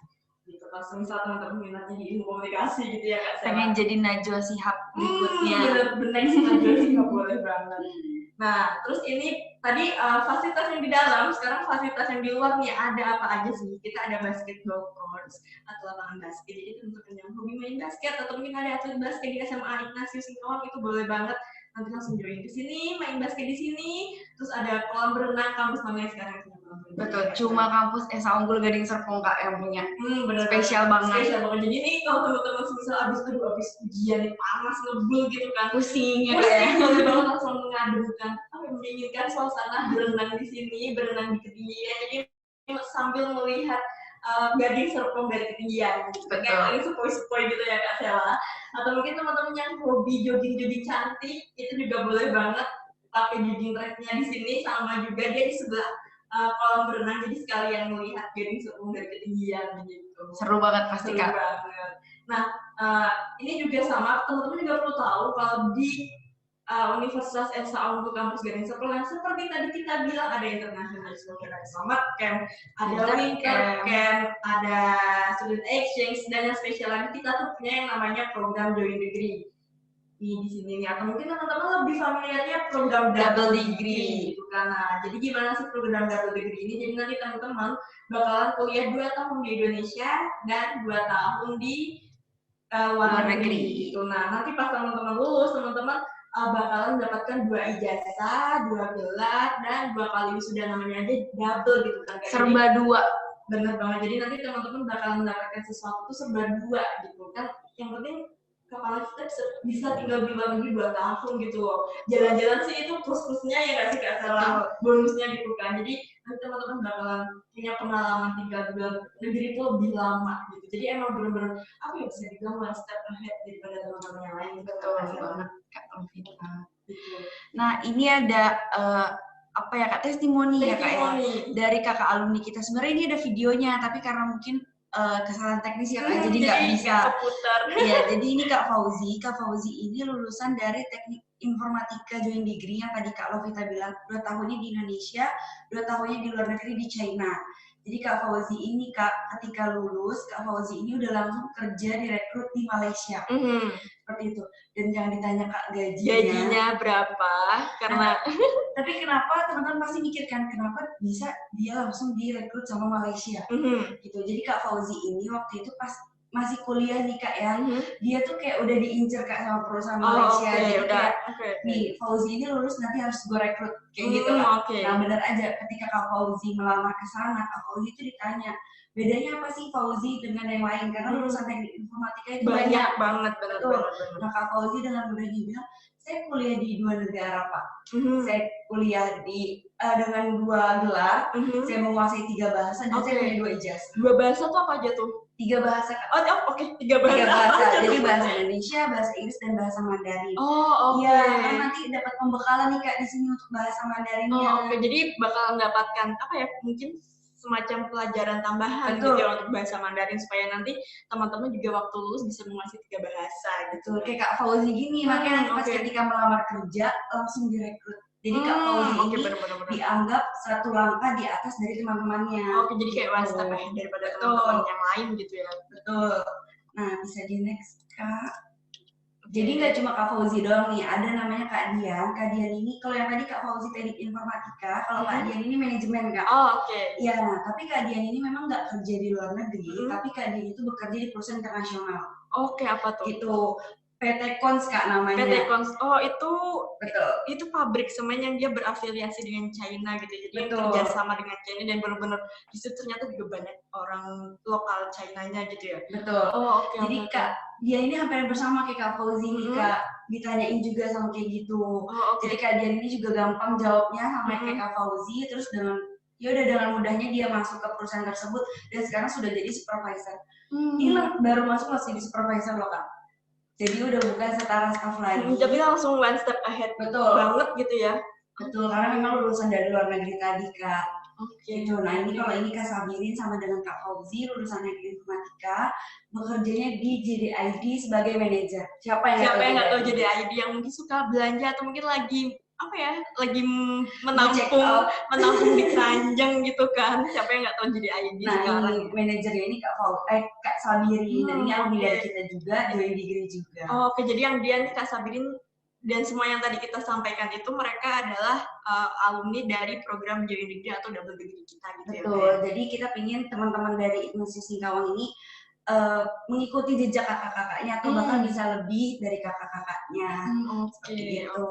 Gitu. Kalau misal teman-teman minatnya di ilmu komunikasi gitu ya Kak. Pengen jadi Najwa Shihab berikutnya. Bener-bener sih Najwa Shihab boleh banget. Nah, terus ini tadi fasilitas yang di dalam, sekarang fasilitas yang di luar nih ada apa aja sih? Kita ada basketball courts atau lapangan basket. Jadi teman-teman yang hobi main basket atau mungkin ada atlet basket di SMA Ignatius Singkawang itu boleh banget nanti langsung join di sini, main basket di sini. Terus ada kolam berenang kampus namanya sekarang. Betul, cuma kampus Esa Unggul Gading Serpong Kak yang punya. Bener, spesial banget. Spesial banget. Jadi ini kalau teman-teman misal abis ujian panas ngebul gitu kan, pusing ya. Boleh banget langsung mengadukan, menginginkan suasana berenang di sini, berenang di ketinggian. Jadi sambil melihat Gading Serpong dari ketinggian, gitu. Kayak ini sepoi-sepoi gitu ya Kak Sela. Atau mungkin teman-teman yang hobi jogging-jogging cantik, itu juga boleh banget pakai jogging tracknya di sini, sama juga dia di sebelah kolam berenang, jadi sekalian melihat Gading Serpong dari ketinggian gitu. Seru banget pasti Kak. Seru banget. Nah, ini juga sama, teman-teman juga perlu tahu kalau di Universitas Esa Unggul Kampus Gading Serpong yang seperti tadi kita bilang ada international exposure, ada summer camp, ada winter camp, ada student exchange, dan yang spesial lagi kita tuh punya yang namanya program joint degree di sini nih. Atau mungkin teman-teman lebih familiarnya program double degree gitu kan. Nah, jadi gimana sih program double degree ini? Jadi nanti teman-teman bakalan kuliah 2 tahun di Indonesia dan 2 tahun di luar negeri gitu. Nah, nanti pas teman-teman lulus, teman-teman bakalan mendapatkan 2 ijazah, 2 gelar, dan 2 kali wisuda, namanya aja double gitu kan. Serba 2. Bener banget. Jadi nanti teman-teman bakalan mendapatkan sesuatu tuh serba 2 gitu kan. Yang penting kapan kita bisa tinggal di luar negeri 2 tahun gitu loh. Jalan-jalan sih itu plus-plusnya ya nggak sih Kak Stella, bonusnya gitu kan. Jadi nanti teman-teman bakalan punya pengalaman tinggal di luar negeri itu lebih lama gitu. Jadi emang benar-benar apa ya, bisa dibilang one step ahead daripada teman-teman yang lain. Betul banget Kak Lovita. Nah ini ada apa ya Kak, testimoni ya Kak ya, dari kakak alumni kita. Sebenarnya ini ada videonya, tapi karena mungkin kesalahan teknis ya Kak, jadi nggak bisa keputar. Iya, jadi ini Kak Fauzi ini lulusan dari teknik informatika joint degree yang tadi Kak Lovita bilang, 2 tahunnya di Indonesia, 2 tahunnya di luar negeri di China. Jadi Kak Fauzi ini Kak, ketika lulus, Kak Fauzi ini udah langsung kerja direkrut di Malaysia. Seperti itu. Dan jangan ditanya Kak Gajinya berapa? Karena tapi kenapa teman-teman pasti mikirkan kenapa bisa dia langsung direkrut sama Malaysia gitu. Jadi Kak Fauzi ini waktu itu pas masih kuliah nih Kak ya, dia tuh kayak udah diincer Kak sama perusahaan Malaysia. Jadi kayak nih Fauzi ini lulus nanti harus gue rekrut kayak gitu Kak. Nah benar aja ketika Kak Fauzi melamar ke sana, Kak Fauzi itu ditanya bedanya apa sih Fauzi dengan yang lain, karena lulusan teknik informatika itu banyak banget. Betul. Nah Kak Fauzi dengan mudahnya bilang, saya kuliah di 2 negara Pak. Saya kuliah di dengan 2 gelar, saya menguasai 3 bahasa dan saya punya 2 ijazah. 2 bahasa tuh apa aja tuh? 3 bahasa Kak. Oh, oke. 3 bahasa. Jadi bahasa Indonesia, bahasa Inggris dan bahasa Mandarin. Oh, oke. Iya, kan nanti dapat pembekalan nih Kak di sini untuk bahasa Mandarinnya. Oh, oke. Jadi bakal mendapatkan apa ya? Mungkin semacam pelajaran tambahan gitu ya untuk bahasa Mandarin supaya nanti teman-teman juga waktu lulus bisa menguasai 3 bahasa gitu. Kayak Kak Fauzi gini, makanya pas ketika melamar kerja langsung direkrut. Jadi Kak Fauzi ini dianggap 1 langkah di atas dari teman-temannya. Oke, jadi kayak one step ahead daripada teman-teman yang lain gitu ya. Betul. Nah, bisa di next Kak. Jadi nggak cuma Kak Fauzi doang nih, ada namanya Kak Dian. Kak Dian ini, kalau yang tadi Kak Fauzi teknik informatika, kalau Kak Dian ini manajemen Kak. Oh, oke. Iya, nah tapi Kak Dian ini memang nggak kerja di luar negeri, tapi Kak Dian itu bekerja di perusahaan internasional. Oke, apa tuh? Itu PT Kons Kak namanya. PT Kons. Oh, itu betul. Itu pabrik semen yang dia berafiliasi dengan China gitu. Jadi kerja sama dengan China dan benar-benar di situ ternyata juga banyak orang lokal China-nya gitu ya. Betul. Oh, oke. Jadi Kak, dia ini hampir bersama kayak Kak Fauzi nih Kak, ditanyain juga sama kayak gitu. Jadi Kak Dian ini juga gampang jawabnya sama kayak Kak Fauzi, terus dengan dengan mudahnya dia masuk ke perusahaan tersebut dan sekarang sudah jadi supervisor. Ini baru masuk masih di supervisor loh Kak. Jadi udah bukan setara staff lagi. Tapi langsung one step ahead. Betul. Banget gitu ya. Betul, karena memang lulusan dari luar negeri tadi Kak. Oke. Gitu. Nah ini kalau ini Kak Sabirin sama dengan Kak Fauzi lulusan teknik informatika, bekerjanya di JDID sebagai manajer. Siapa yang nggak tahu JDID yang mungkin suka belanja atau mungkin lagi apa ya, lagi menampung di keranjang gitu kan. Siapa yang nggak tahu JDID sekarang? Nah ini manajernya ini Kak Sabirin, dan ini alumni dari kita juga, joint degree juga. Oh, oke, jadi yang dia nih Kak Sabirin dan semua yang tadi kita sampaikan itu mereka adalah alumni dari program joint degree atau double degree kita gitu. Betul, jadi kita ingin teman-teman dari Institut Singkawang ini mengikuti jejak kakak-kakaknya atau bahkan bisa lebih dari kakak-kakaknya. Gitu.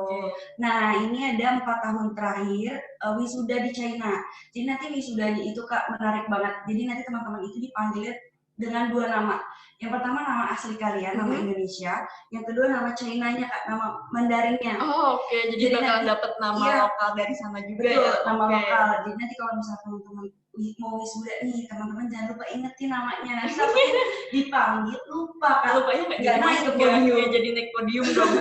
Nah ini ada 4 tahun terakhir wisuda di China. Jadi nanti wisudanya itu Kak menarik banget. Jadi nanti teman-teman itu dipanggil dengan 2 nama. Yang pertama nama asli kalian, nama Indonesia. Yang kedua nama China-nya Kak, nama Mandarinnya. Oh oke, jadi bakal dapat nama lokal dari sana juga. Betul, ya. Nama lokal. Jadi nanti kalau misalnya teman-teman mau wisuda nih, teman-teman jangan lupa ingetin namanya. Nanti dipanggil lupa Kak. Lupanya nggak naik ke podium. Ya, jadi naik podium dong.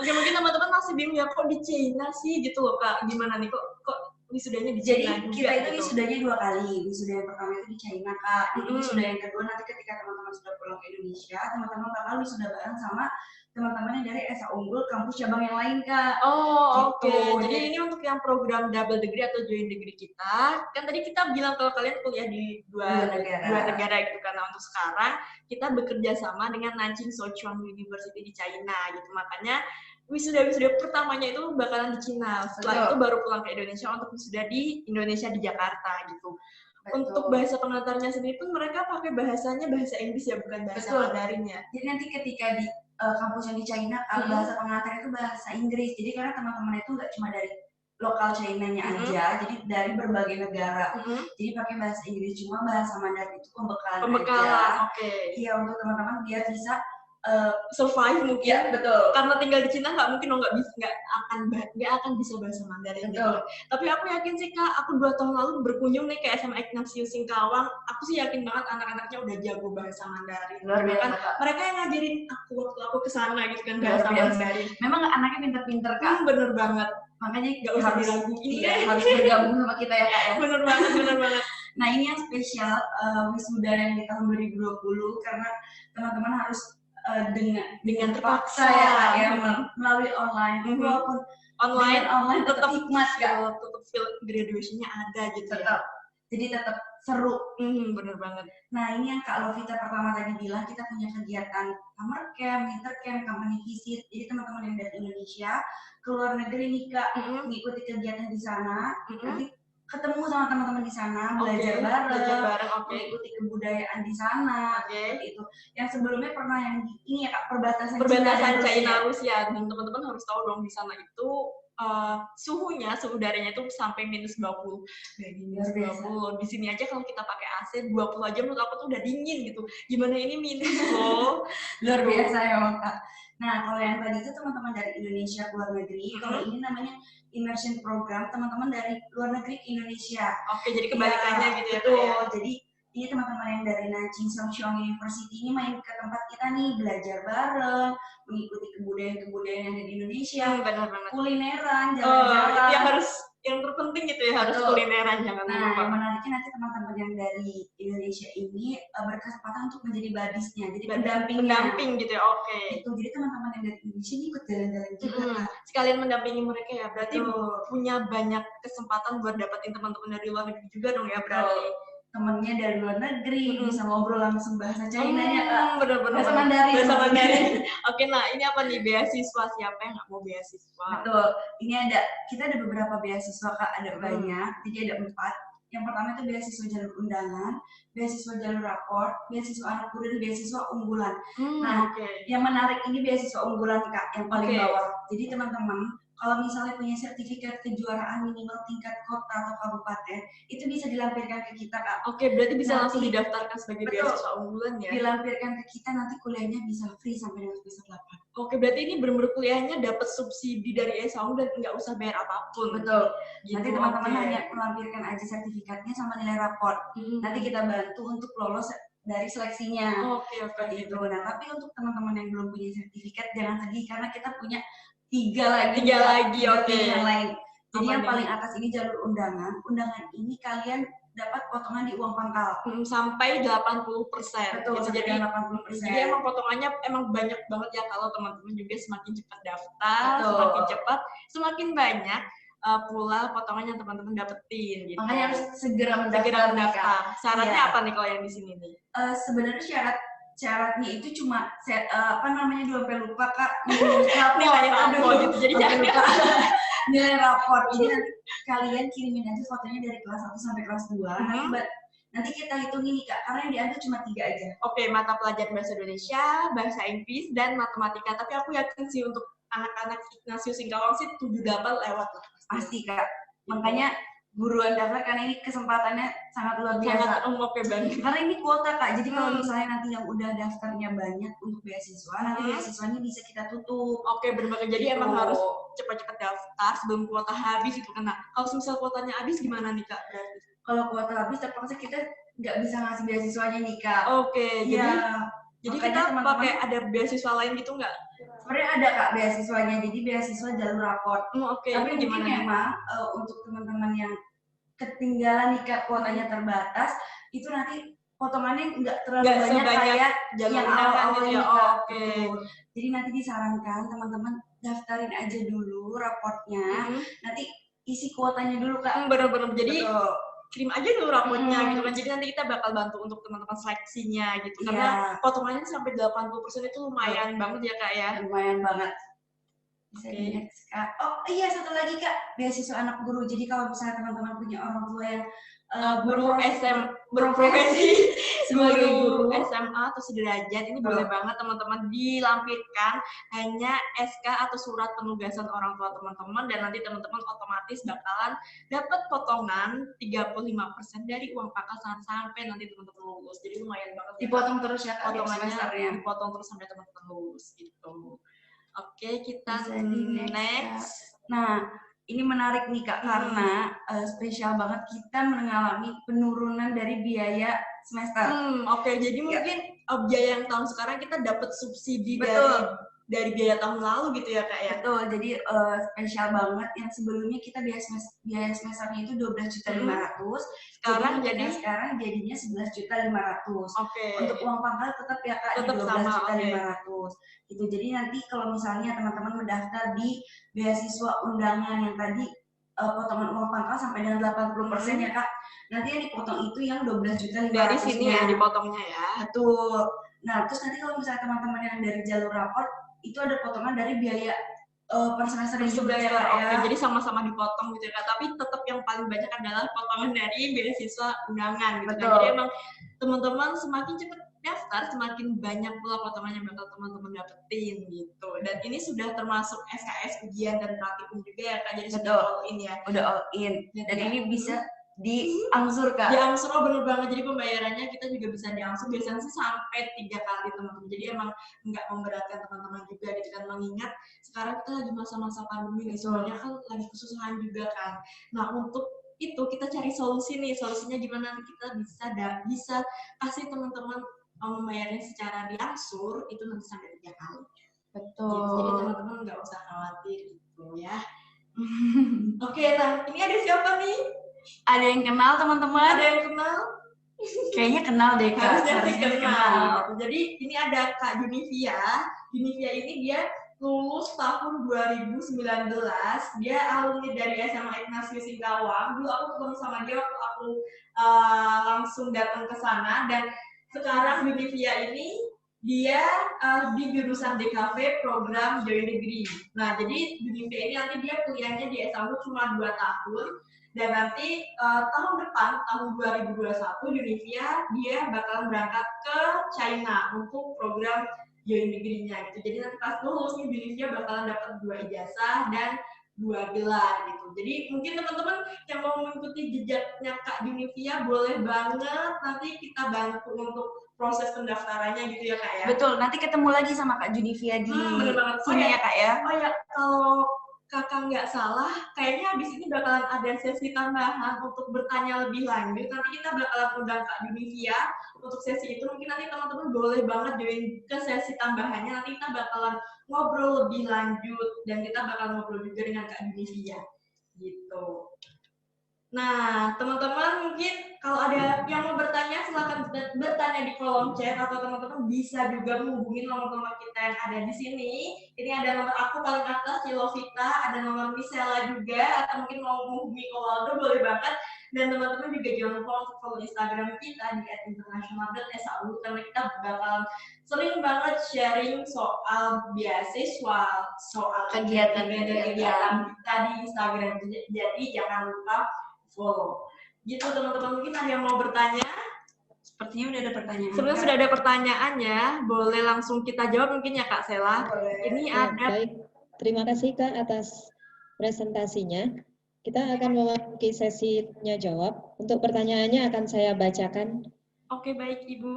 Oke, mungkin teman-teman masih bingung ya kok di China sih gitu loh Kak. Gimana nih kok wisudanya di China? Jadi kita itu wisudanya 2 kali. Wisuda yang pertama itu di China Kak. Jadi wisuda yang kedua nanti ketika teman-teman sudah pulang ke Indonesia, teman-teman bakal wisuda bareng sama teman-teman yang dari SA Unggul kampus cabang yang lain Kak. Oh oke. Jadi ini untuk yang program double degree atau joint degree kita. Kan tadi kita bilang kalau kalian kuliah di dua negara gitu, karena untuk sekarang kita bekerja sama dengan Nanjing Sochuan University di China gitu. Makanya wisuda pertamanya itu bakalan di China. Setelah itu baru pulang ke Indonesia untuk wisuda di Indonesia di Jakarta gitu. Betul. Untuk bahasa pengantarnya sendiri pun mereka pakai bahasanya bahasa Inggris ya, bukan bahasa Mandarin ya. Jadi nanti ketika di kampus yang di China, bahasa pengantar itu bahasa Inggris. Jadi karena teman-teman itu nggak cuma dari lokal China-nya aja, jadi dari berbagai negara. Jadi pakai bahasa Inggris, cuma bahasa Mandarin itu pembekalan aja. Oke. Iya, untuk teman-teman biar bisa survive mungkin. Ya, betul. Karena tinggal di Cina nggak mungkin nggak akan bisa bahasa Mandarin. Gitu. Tapi aku yakin sih Kak, aku 2 tahun lalu berkunjung nih ke SMA Ignatius Singkawang, aku sih yakin banget anak-anaknya udah jago bahasa Mandarin. Kan mereka yang ngajarin aku waktu aku kesana gitu kan bahasa Mandarin. Memang anaknya pinter-pinter Kak. Bener banget. Makanya nggak usah diraguin. Iya, harus bergabung sama kita ya Kak ya. Bener banget. Nah ini yang spesial wisuda yang di tahun 2020 karena teman-teman harus dengan terpaksa ya Kak ya melalui online. Walaupun online tetap hikmat Kak. Tetap feel graduation-nya ada gitu tetap. Ya. Jadi tetap seru. Bener banget. Nah ini yang Kak Lovita pertama tadi bilang, kita punya kegiatan summer camp, winter camp, company visit. Jadi teman-teman yang dari Indonesia ke luar negeri nih Kak, mengikuti kegiatan di sana. Nanti ketemu sama teman-teman di sana, belajar bareng, mengikuti kebudayaan di sana, itu. Yang sebelumnya pernah yang ini ya Kak, perbatasan China Rusia. Dan teman-teman harus tahu dong di sana itu suhu udaranya itu sampai -20. Minus 20. Di sini aja kalau kita pakai AC 20 aja menurut aku tuh udah dingin gitu. Gimana ini minus loh. Luar biasa ya Kak. Nah, kalau yang tadi itu teman-teman dari Indonesia ke luar negeri, kalau ini namanya immersion program, teman-teman dari luar negeri ke Indonesia. Oke, jadi kebalikannya gitu ya. Betul. Jadi ini teman-teman yang dari Nanjing Songxiong University ini main ke tempat kita nih, belajar bareng, mengikuti kebudayaan-kebudayaan yang ada di Indonesia, kulineran, jalan-jalan. Yang terpenting gitu ya, harus kulineran, jangan lupa. Nah, yang menariknya nanti teman-teman yang dari Indonesia ini berkesempatan untuk menjadi badisnya, jadi pendamping gitu ya. Oke. Itu jadi teman-teman yang dari Indonesia ini ikut jalan-jalan juga. Sekalian mendampingi mereka ya, berarti punya banyak kesempatan buat dapetin teman-teman dari luar negeri juga dong ya berarti. Temennya dari luar negeri bisa ngobrol langsung bahasa China-nya Kak. Bener-bener. Bahasa Mandarin. Oke, nah ini apa nih beasiswa, siapa yang nggak mau beasiswa? Betul. Ini kita ada beberapa beasiswa Kak, ada banyak. Jadi ada 4. Yang pertama itu beasiswa jalur undangan, beasiswa jalur rapor, beasiswa anak muda, dan beasiswa unggulan. Yang menarik ini beasiswa unggulan Kak, yang paling bawah. Jadi teman-teman kalau misalnya punya sertifikat kejuaraan minimal tingkat kota atau kabupaten, itu bisa dilampirkan ke kita Kak. Oke, berarti bisa langsung didaftarkan sebagai beasiswa unggulan ya? Dilampirkan ke kita, nanti kuliahnya bisa free sampai dengan semester 8. Oke, berarti ini benar-benar kuliahnya dapat subsidi dari ESAU dan nggak usah bayar apapun. Betul. Gitu, nanti teman-teman hanya melampirkan aja sertifikatnya sama nilai rapor. Nanti kita bantu untuk lolos dari seleksinya. Oke. Itu. Nah, tapi untuk teman-teman yang belum punya sertifikat, jangan sedih karena kita punya 3 lagi. Yang lain. Jadi yang paling atas ini jalur undangan. Undangan ini kalian dapat potongan di uang pangkal sampai 80%. Betul, gitu. Jadi 80%. Jadi emang potongannya emang banyak banget ya, kalau teman-teman juga semakin cepat daftar, semakin cepat, semakin banyak pula potongan yang teman-teman dapetin gitu. Makanya harus segera mendaftar. Syaratnya apa nih kalau yang di sini nih? Sebenarnya syaratnya itu cuma sampai lupa Kak, nilai rapor gitu. Jadi jangan lupa nilai rapor. Jadi nanti kalian kirimin aja fotonya dari kelas 1 sampai kelas 2. Nanti kita hitungin nih Kak, karena yang diambil cuma 3 aja. Oke, mata pelajaran bahasa Indonesia, bahasa Inggris, dan matematika. Tapi aku yakin sih untuk anak-anak Ignatius Singkawang sih 7-8 lewat lah. Pasti Kak. Makanya buruan daftar karena ini kesempatannya sangat luar biasa. Oke banget. Karena ini kuota Kak. Jadi kalau misalnya nanti yang udah daftarnya banyak untuk beasiswa, nanti beasiswanya bisa kita tutup. Oke, benar-benar. Jadi emang harus cepat-cepat daftar sebelum kuota habis itu kan. Nah, kalau misal kuotanya habis gimana nih Kak? Kalau kuota habis terpaksa kita nggak bisa ngasih beasiswanya nih Kak. Oke, jadi kita pakai ada beasiswa lain gitu nggak? Sebenarnya ada Kak beasiswanya, jadi beasiswa jalur rapor. Tapi mungkin memang untuk teman-teman yang ketinggalan nih Kak, kuotanya terbatas, itu nanti potongannya nggak terlalu banyak kayak yang awal-awal ini Kak. Jadi nanti disarankan teman-teman daftarin aja dulu raportnya, nanti isi kuotanya dulu Kak. Bener-bener, jadi kirim aja dulu raportnya gitu kan. Jadi nanti kita bakal bantu untuk teman-teman seleksinya gitu. Karena potongannya sampai 80% itu lumayan banget ya Kak ya. Lumayan banget. Bisa di next, Kak. Oh iya, satu lagi Kak, beasiswa anak guru. Jadi kalau misalnya teman-teman punya orang tua yang berprofesi sebagai guru guru SMA atau sederajat, ini boleh banget teman-teman dilampirkan hanya SK atau surat penugasan orang tua teman-teman, dan nanti teman-teman otomatis bakalan dapat potongan 35% dari uang pangkal sampai nanti teman-teman lulus. Jadi lumayan banget. Dipotong terus ya Kak, potongannya dipotong terus sampai teman-teman lulus gitu. Oke, kita next. Nah, ini menarik nih Kak, karena spesial banget kita mengalami penurunan dari biaya semester. Oke, jadi mungkin biaya yang tahun sekarang kita dapat subsidi dari biaya tahun lalu gitu ya Kak ya? Betul, jadi spesial banget. Yang sebelumnya kita biaya semesternya itu 12.500.000, sekarang jadinya 11.500.000. Oke. Untuk uang pangkal tetap ya Kak, tetap 12.500.000. Gitu. Jadi nanti kalau misalnya teman-teman mendaftar di beasiswa undangan yang tadi potongan uang pangkal sampai dengan 80% ya Kak, nanti yang dipotong itu yang 12.500.000 dari sini ya dipotongnya ya. Betul. Nah, terus nanti kalau misalnya teman-teman yang dari jalur rapor itu ada potongan dari biaya per semester juga ya Kak ya. Jadi sama-sama dipotong gitu ya Kak, tapi tetap yang paling banyak adalah potongan dari beasiswa undangan gitu kan. Jadi emang teman-teman semakin cepat daftar, semakin banyak pula potongannya bakal teman-teman dapetin gitu. Dan ini sudah termasuk SKS, ujian dan praktikum juga ya Kak. Jadi sudah all in ya. Udah all in. Dan ini bisa diangsur Kak. Diangsur, bener banget. Jadi pembayarannya kita juga bisa diangsur biasanya sih sampai 3 kali teman-teman. Jadi emang nggak memberatkan teman-teman juga gitu kan, mengingat sekarang kita lagi masa-masa pandemi nih, semuanya kan lagi kesusahan juga kan. Nah, untuk itu kita cari solusi nih, solusinya gimana kita bisa kasih teman-teman membayarnya secara diangsur itu nanti sampai 3 kali. Betul. Gitu. Jadi teman-teman nggak usah khawatir gitu ya. Oke, nah ini ada siapa nih? Ada yang kenal teman-teman? Ada yang kenal? Kayaknya kenal deh Kak. Harusnya kenal. Jadi ini ada Kak Junivia. Junivia ini dia lulus tahun 2019. Dia alumni dari SMA Ignatius Singkawang. Dulu aku ketemu sama dia waktu aku langsung datang ke sana, dan sekarang Junivia ini dia di jurusan DKV program Join Degree. Nah, jadi Junivia ini nanti dia kuliahnya di SAU cuma 2 tahun. Dan nanti tahun depan, tahun 2021, Junivia dia bakalan berangkat ke China untuk program Join Degree-nya gitu. Jadi nanti pas lulus nih Junivia bakalan dapat 2 ijazah dan 2 gelar gitu. Jadi mungkin teman-teman yang mau mengikuti jejaknya Kak Junivia boleh banget, nanti kita bantu untuk proses pendaftarannya gitu ya Kak ya. Betul, nanti ketemu lagi sama Kak Junivia di sini ya Kak ya. Oh ya, kalau Kakak nggak salah, kayaknya habis ini bakalan ada sesi tambahan untuk bertanya lebih lanjut. Nanti kita bakalan undang Kak Junivia untuk sesi itu. Mungkin nanti teman-teman boleh banget join ke sesi tambahannya. Nanti kita bakalan ngobrol lebih lanjut, dan kita bakalan ngobrol juga dengan Kak Junivia. Gitu. Nah, teman-teman mungkin kalau ada yang mau bertanya, silakan bertanya di kolom chat, atau teman-teman bisa juga menghubungi nomor-nomor kita yang ada di sini. Ini ada nomor aku paling atas, Cilovita, ada nomor Misela juga, atau mungkin mau menghubungi Kowaldo, boleh banget. Dan teman-teman juga jangan lupa untuk follow Instagram kita di @international.sau, karena kita bakalan sering banget sharing soal beasiswa, soal kegiatan kita di Instagram. Jadi jangan lupa follow. Gitu teman-teman, mungkin ada yang mau bertanya? Sepertinya udah ada pertanyaan. Sebenarnya sudah ada pertanyaannya, boleh langsung kita jawab mungkin ya Kak Sela. Ini ya, ada. Baik, terima kasih Kak atas presentasinya. Kita akan memasuki sesi tanya jawab. Untuk pertanyaannya akan saya bacakan. Oke, baik Ibu.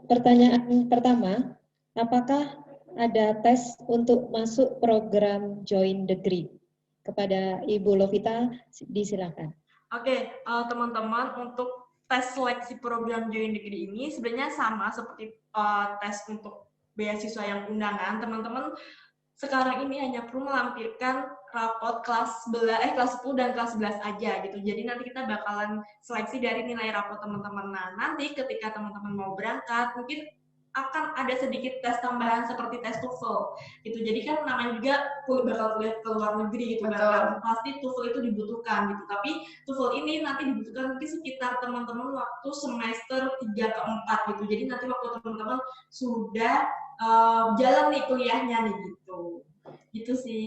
Pertanyaan pertama, apakah ada tes untuk masuk program Join Degree? Kepada Ibu Lovita, disilakan. Oke, teman-teman, untuk tes seleksi program Join Degree ini sebenarnya sama seperti tes untuk beasiswa yang undangan. Teman-teman sekarang ini hanya perlu melampirkan rapot kelas 10 dan kelas 11 aja gitu. Jadi nanti kita bakalan seleksi dari nilai rapot teman-teman. Nah, nanti ketika teman-teman mau berangkat, mungkin akan ada sedikit tes tambahan seperti tes TOEFL gitu. Jadi kan namanya juga bakal kuliah ke luar negeri gitu kan. Pasti TOEFL itu dibutuhkan gitu. Tapi TOEFL ini nanti dibutuhkan mungkin sekitar teman-teman waktu semester 3 ke 4 gitu. Jadi nanti waktu teman-teman sudah jalan nih kuliahnya nih gitu. Gitu sih,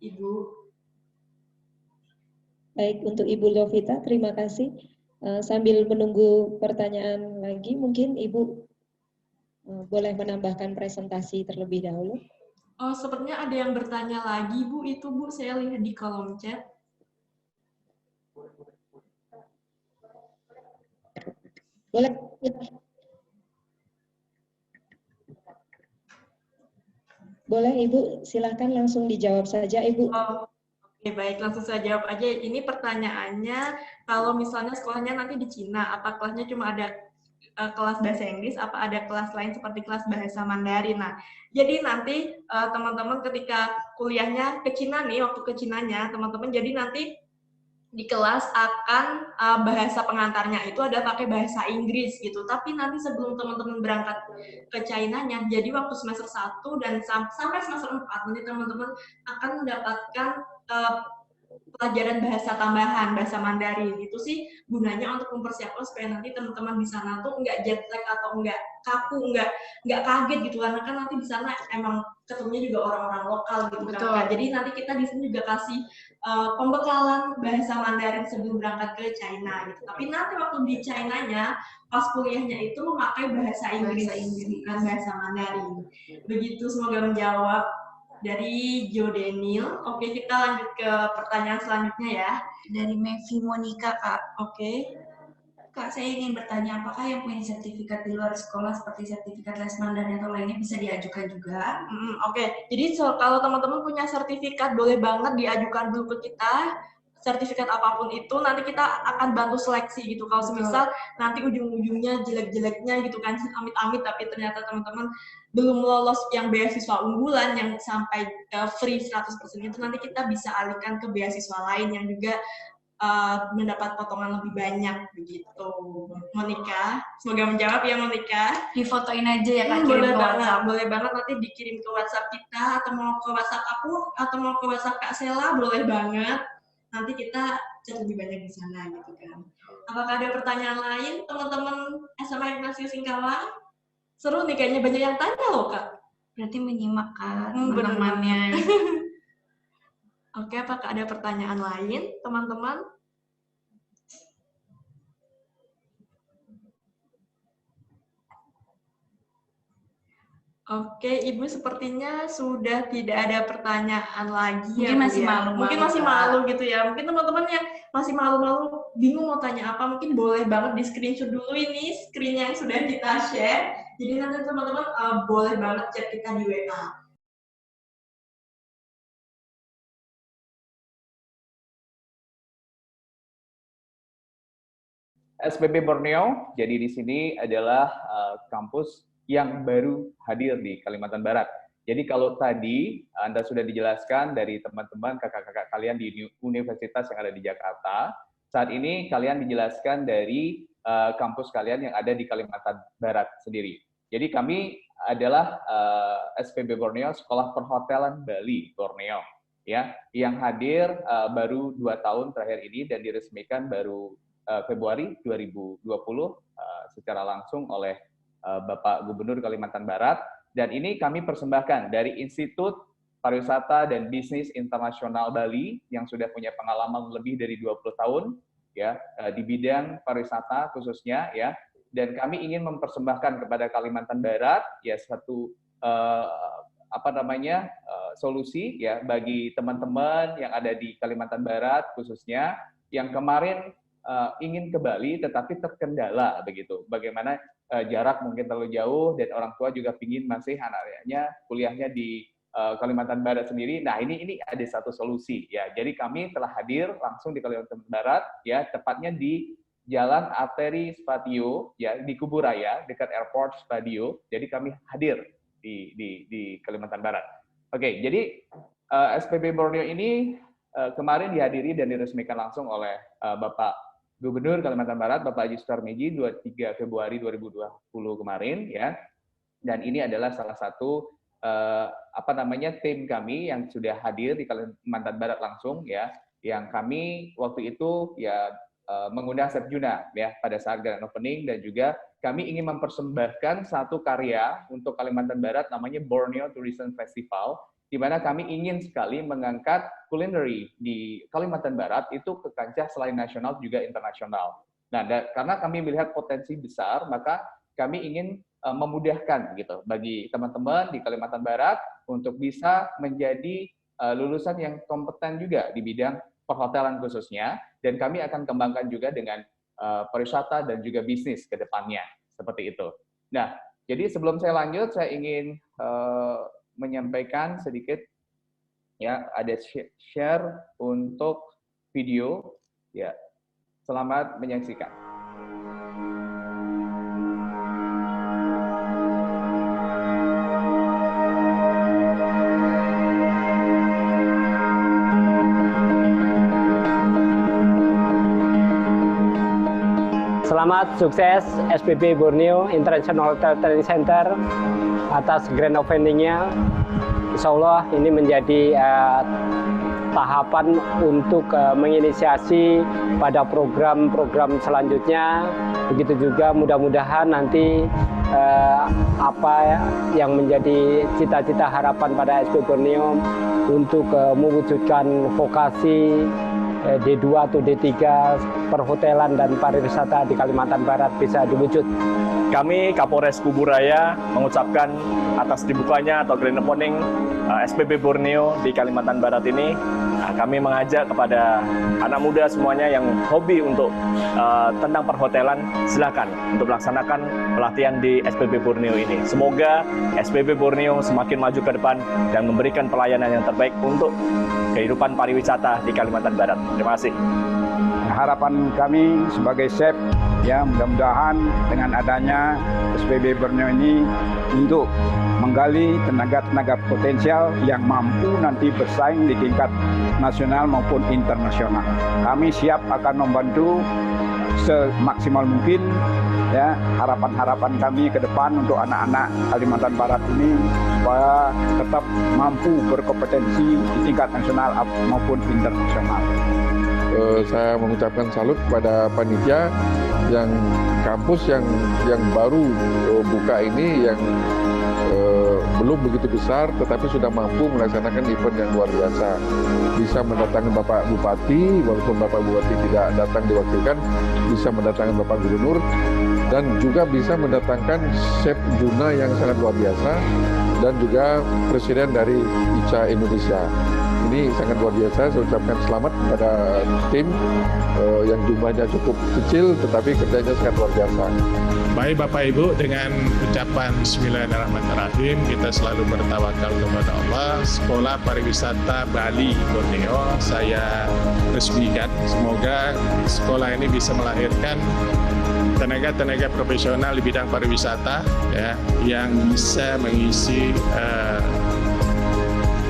Ibu. Baik, untuk Ibu Lovita, terima kasih. Sambil menunggu pertanyaan lagi, mungkin Ibu boleh menambahkan presentasi terlebih dahulu. Oh, sepertinya ada yang bertanya lagi, Bu. Itu, Bu, saya lihat di kolom chat. Boleh. Boleh, Ibu. Silakan langsung dijawab saja, Ibu. Oh, oke, baik. Langsung saya jawab aja. Ini pertanyaannya, kalau misalnya sekolahnya nanti di Cina, apa kelasnya cuma ada kelas bahasa Inggris, apa ada kelas lain seperti kelas bahasa Mandarin. Nah, jadi nanti teman-teman ketika kuliahnya ke Cina nih, waktu ke Cinanya, teman-teman jadi nanti di kelas akan bahasa pengantarnya itu ada pakai bahasa Inggris gitu. Tapi nanti sebelum teman-teman berangkat ke China-nya, jadi waktu semester 1 dan sampai semester 4, nanti teman-teman akan mendapatkan pelajaran bahasa tambahan, bahasa Mandarin. Itu sih gunanya untuk mempersiapkan supaya nanti teman-teman di sana tuh nggak jet lag atau nggak kaku, nggak kaget gitu. Karena kan nanti di sana emang ketemunya juga orang-orang lokal gitu kan. Jadi nanti kita di sini juga kasih pembekalan bahasa Mandarin sebelum berangkat ke China gitu. Tapi nanti waktu di China-nya, pas kuliahnya itu memakai bahasa Inggris, bukan bahasa Mandarin. Begitu, semoga menjawab. Dari Jo Daniel. Oke, kita lanjut ke pertanyaan selanjutnya ya. Dari Mevi Monica, Kak. Oke. Kak, saya ingin bertanya, apakah yang punya sertifikat di luar sekolah seperti sertifikat les Mandarin atau lainnya bisa diajukan juga? Oke. Jadi kalau teman-teman punya sertifikat, boleh banget diajukan dulu ke kita. Sertifikat apapun itu, nanti kita akan bantu seleksi gitu. Kalau semisal nanti ujung-ujungnya jelek-jeleknya gitu kan, amit-amit, tapi ternyata teman-teman belum lolos yang beasiswa unggulan yang sampai free 100% itu, nanti kita bisa alihkan ke beasiswa lain yang juga mendapat potongan lebih banyak begitu. Monica, semoga menjawab ya Monica. Difotoin aja ya Kak, kirim ke WhatsApp. Boleh banget nanti dikirim ke WhatsApp kita, atau mau ke WhatsApp aku, atau mau ke WhatsApp Kak Sela, boleh banget. Nanti kita chat lebih banyak di sana gitu kan. Apakah ada pertanyaan lain teman-teman SMA Ignatius Singkawang? Seru nih, kayaknya banyak yang tanya loh Kak. Berarti menyimak Kak teman-temannya. Oke, apakah ada pertanyaan lain teman-teman? Oke, Ibu sepertinya sudah tidak ada pertanyaan lagi. Mungkin masih malu-malu. Mungkin masih malu gitu ya. Mungkin teman-teman yang masih malu-malu, bingung mau tanya apa, mungkin boleh banget di screenshot dulu ini screen yang sudah kita share. Jadi nanti teman-teman boleh banget chat kita di WA. SPB Borneo, jadi di sini adalah kampus yang baru hadir di Kalimantan Barat. Jadi kalau tadi Anda sudah dijelaskan dari teman-teman kakak-kakak kalian di universitas yang ada di Jakarta, saat ini kalian dijelaskan dari kampus kalian yang ada di Kalimantan Barat sendiri. Jadi kami adalah SPB Borneo, Sekolah Perhotelan Bali Borneo, ya, yang hadir baru 2 tahun terakhir ini dan diresmikan baru Februari 2020 secara langsung oleh Bapak Gubernur Kalimantan Barat, dan ini kami persembahkan dari Institut Pariwisata dan Bisnis Internasional Bali yang sudah punya pengalaman lebih dari 20 tahun ya di bidang pariwisata khususnya ya, dan kami ingin mempersembahkan kepada Kalimantan Barat ya satu solusi ya bagi teman-teman yang ada di Kalimantan Barat khususnya yang kemarin ingin ke Bali tetapi terkendala begitu. Bagaimana jarak mungkin terlalu jauh dan orang tua juga ingin masih anak-anaknya kuliahnya di Kalimantan Barat sendiri. Nah, ini ada satu solusi ya. Jadi kami telah hadir langsung di Kalimantan Barat ya, tepatnya di Jalan Arteri Spatio ya, di Kuburaya dekat Airport Spadio. Jadi kami hadir di Kalimantan Barat. Oke, jadi SPB Borneo ini kemarin dihadiri dan diresmikan langsung oleh Bapak Gubernur Kalimantan Barat, Bapak Haji Sutarmiji, 23 Februari 2020 kemarin, ya. Dan ini adalah salah satu tim kami yang sudah hadir di Kalimantan Barat langsung, ya. Yang kami waktu itu ya mengundang Chef Juna ya pada saat grand opening, dan juga kami ingin mempersembahkan satu karya untuk Kalimantan Barat namanya Borneo Tourism Festival, di mana kami ingin sekali mengangkat culinary di Kalimantan Barat itu ke kancah selain nasional juga internasional. Nah, karena kami melihat potensi besar, maka kami ingin memudahkan gitu bagi teman-teman di Kalimantan Barat untuk bisa menjadi lulusan yang kompeten juga di bidang perhotelan khususnya, dan kami akan kembangkan juga dengan pariwisata dan juga bisnis ke depannya, seperti itu. Nah, jadi sebelum saya lanjut, saya ingin menyampaikan sedikit, ya, ada share untuk video, ya. Selamat menyaksikan. Selamat sukses SPB Borneo International Hotel Training Center atas grand opening-nya. Insya Allah ini menjadi tahapan untuk menginisiasi pada program-program selanjutnya. Begitu juga mudah-mudahan nanti apa yang menjadi cita-cita harapan pada SPB Borneo untuk mewujudkan vokasi D2 atau D3 perhotelan dan pariwisata di Kalimantan Barat bisa diwujud. Kami Kapolres Kuburaya mengucapkan atas dibukanya atau grand opening SPB Borneo di Kalimantan Barat ini, kami mengajak kepada anak muda semuanya yang hobi untuk tentang perhotelan, silakan untuk melaksanakan pelatihan di SPB Borneo ini. Semoga SPB Borneo semakin maju ke depan dan memberikan pelayanan yang terbaik untuk kehidupan pariwisata di Kalimantan Barat. Terima kasih. Harapan kami sebagai chef, ya, mudah-mudahan dengan adanya SPB Borneo ini untuk menggali tenaga-tenaga potensial yang mampu nanti bersaing di tingkat nasional maupun internasional. Kami siap akan membantu semaksimal mungkin, ya, harapan-harapan kami ke depan untuk anak-anak Kalimantan Barat ini supaya tetap mampu berkompetensi di tingkat nasional maupun internasional. Saya mengucapkan salut kepada panitia yang kampus yang baru buka ini, yang belum begitu besar tetapi sudah mampu melaksanakan event yang luar biasa. Bisa mendatangi Bapak Bupati, walaupun Bapak Bupati tidak datang diwakilkan, bisa mendatangkan Bapak Gubernur, dan juga bisa mendatangkan Chef Juna yang sangat luar biasa, dan juga Presiden dari ICA Indonesia. Ini sangat luar biasa. Saya ucapkan selamat kepada tim yang jumlahnya cukup kecil tetapi kerjanya sangat luar biasa. Baik Bapak Ibu, dengan ucapan Bismillahirrahmanirrahim, kita selalu bertawakal kepada Allah. Sekolah Pariwisata Bali Borneo saya resmikan. Semoga sekolah ini bisa melahirkan tenaga-tenaga profesional di bidang pariwisata, ya, yang bisa mengisi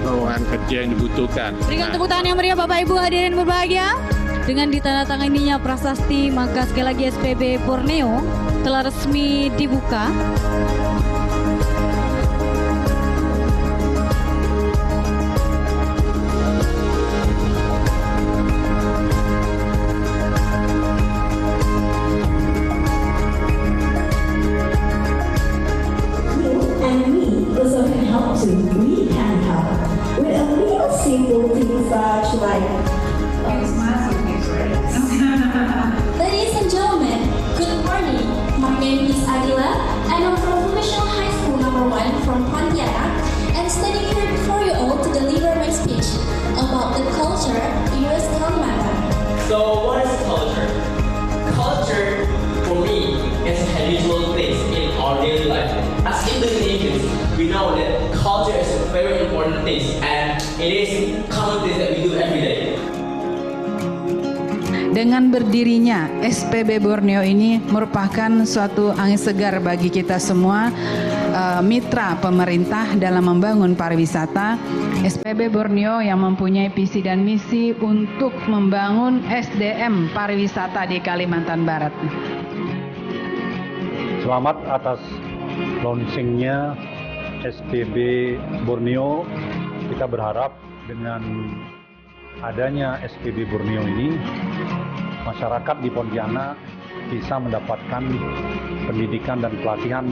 lowongan kerja yang dibutuhkan. Berikan tepuk tangan yang meriah Bapak Ibu hadirin berbahagia. Dengan ditandatanganinya prasasti, maka sekali lagi SPB Borneo telah resmi dibuka. Ladies and gentlemen, good morning. My name is Adila, and I'm from Professional High School No. 1 from Pontianak, and standing here before you all to deliver my speech about the culture in US Kalimantan. So, what is culture? Culture, for me, is a habitual place in our daily life. As Indonesians, we know that culture is a very important thing, and it is common things that we do every day. Dengan berdirinya SPB Borneo ini merupakan suatu angin segar bagi kita semua, mitra pemerintah dalam membangun pariwisata. SPB Borneo yang mempunyai visi dan misi untuk membangun SDM pariwisata di Kalimantan Barat. Selamat atas launchingnya SPB Borneo. Kita berharap dengan adanya SPB Borneo ini masyarakat di Pontianak bisa mendapatkan pendidikan dan pelatihan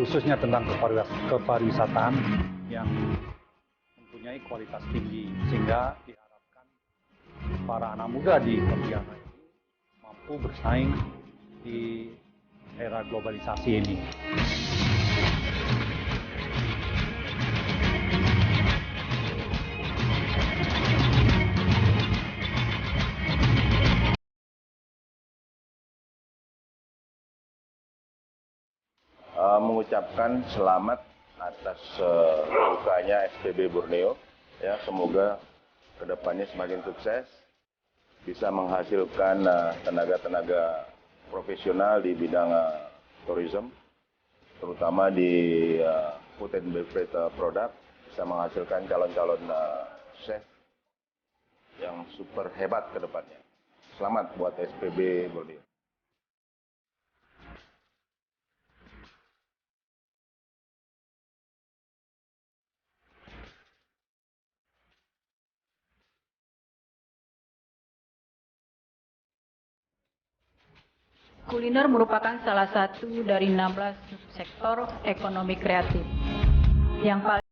khususnya tentang kepariwisataan yang mempunyai kualitas tinggi, sehingga diharapkan para anak muda di Pontianak ini mampu bersaing di era globalisasi ini. Mengucapkan selamat atas bukanya SPB Borneo. Ya, semoga kedepannya semakin sukses, bisa menghasilkan tenaga-tenaga profesional di bidang tourism, terutama di food and beverage product, bisa menghasilkan calon-calon chef yang super hebat ke depannya. Selamat buat SPB Borneo. Kuliner merupakan salah satu dari 16 sektor ekonomi kreatif yang paling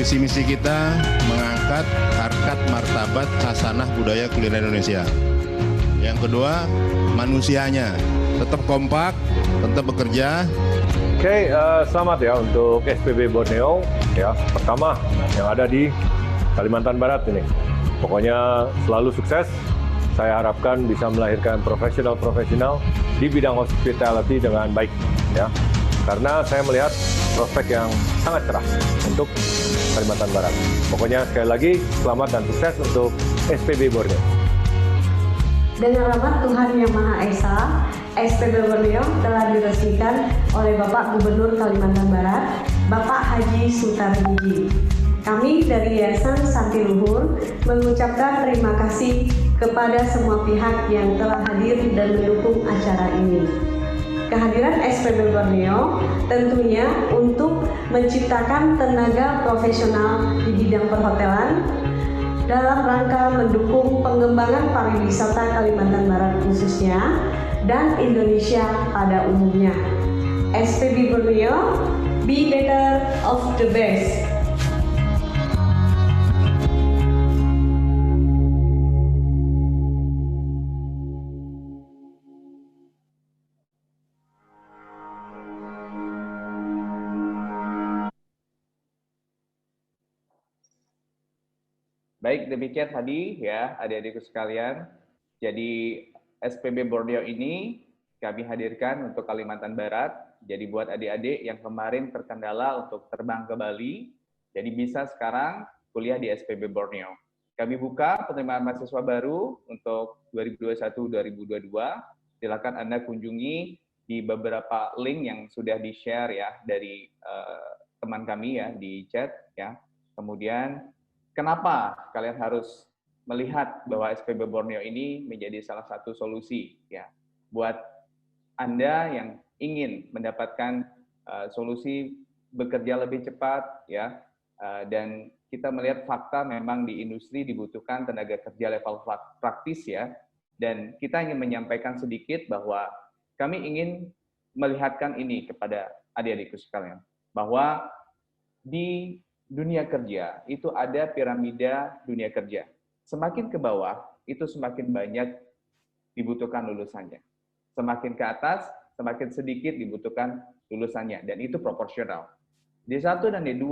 Visi misi kita mengangkat harkat martabat hasanah budaya kuliner Indonesia. Yang kedua, manusianya tetap kompak, tetap bekerja. Oke, selamat ya untuk SPB Borneo. Ya, pertama yang ada di Kalimantan Barat ini. Pokoknya selalu sukses. Saya harapkan bisa melahirkan profesional-profesional di bidang hospitality dengan baik. Ya, karena saya melihat prospek yang sangat cerah untuk Kalimantan Barat. Pokoknya sekali lagi selamat dan sukses untuk SPB Borneo. Dengan rahmat Tuhan Yang Maha Esa, SPB Borneo telah diresmikan oleh Bapak Gubernur Kalimantan Barat, Bapak Haji Sultan Haji. Kami dari Yayasan Santi Luhur mengucapkan terima kasih kepada semua pihak yang telah hadir dan mendukung acara ini. Kehadiran SPB Borneo tentunya untuk menciptakan tenaga profesional di bidang perhotelan dalam rangka mendukung pengembangan pariwisata Kalimantan Barat khususnya dan Indonesia pada umumnya. SPB Borneo, be better of the best. Baik, demikian tadi ya adik-adikku sekalian. Jadi SPB Borneo ini kami hadirkan untuk Kalimantan Barat. Jadi buat adik-adik yang kemarin terkendala untuk terbang ke Bali, jadi bisa sekarang kuliah di SPB Borneo. Kami buka penerimaan mahasiswa baru untuk 2021-2022. Silakan Anda kunjungi di beberapa link yang sudah di-share ya dari teman kami ya di chat ya. Kemudian kenapa kalian harus melihat bahwa SPB Borneo ini menjadi salah satu solusi ya buat Anda yang ingin mendapatkan solusi bekerja lebih cepat ya, dan kita melihat fakta memang di industri dibutuhkan tenaga kerja level praktis ya, dan kita ingin menyampaikan sedikit bahwa kami ingin melihatkan ini kepada adik-adikku sekalian, bahwa di dunia kerja itu ada piramida dunia kerja. Semakin ke bawah, itu semakin banyak dibutuhkan lulusannya. Semakin ke atas, semakin sedikit dibutuhkan lulusannya, dan itu proporsional. D1 dan D2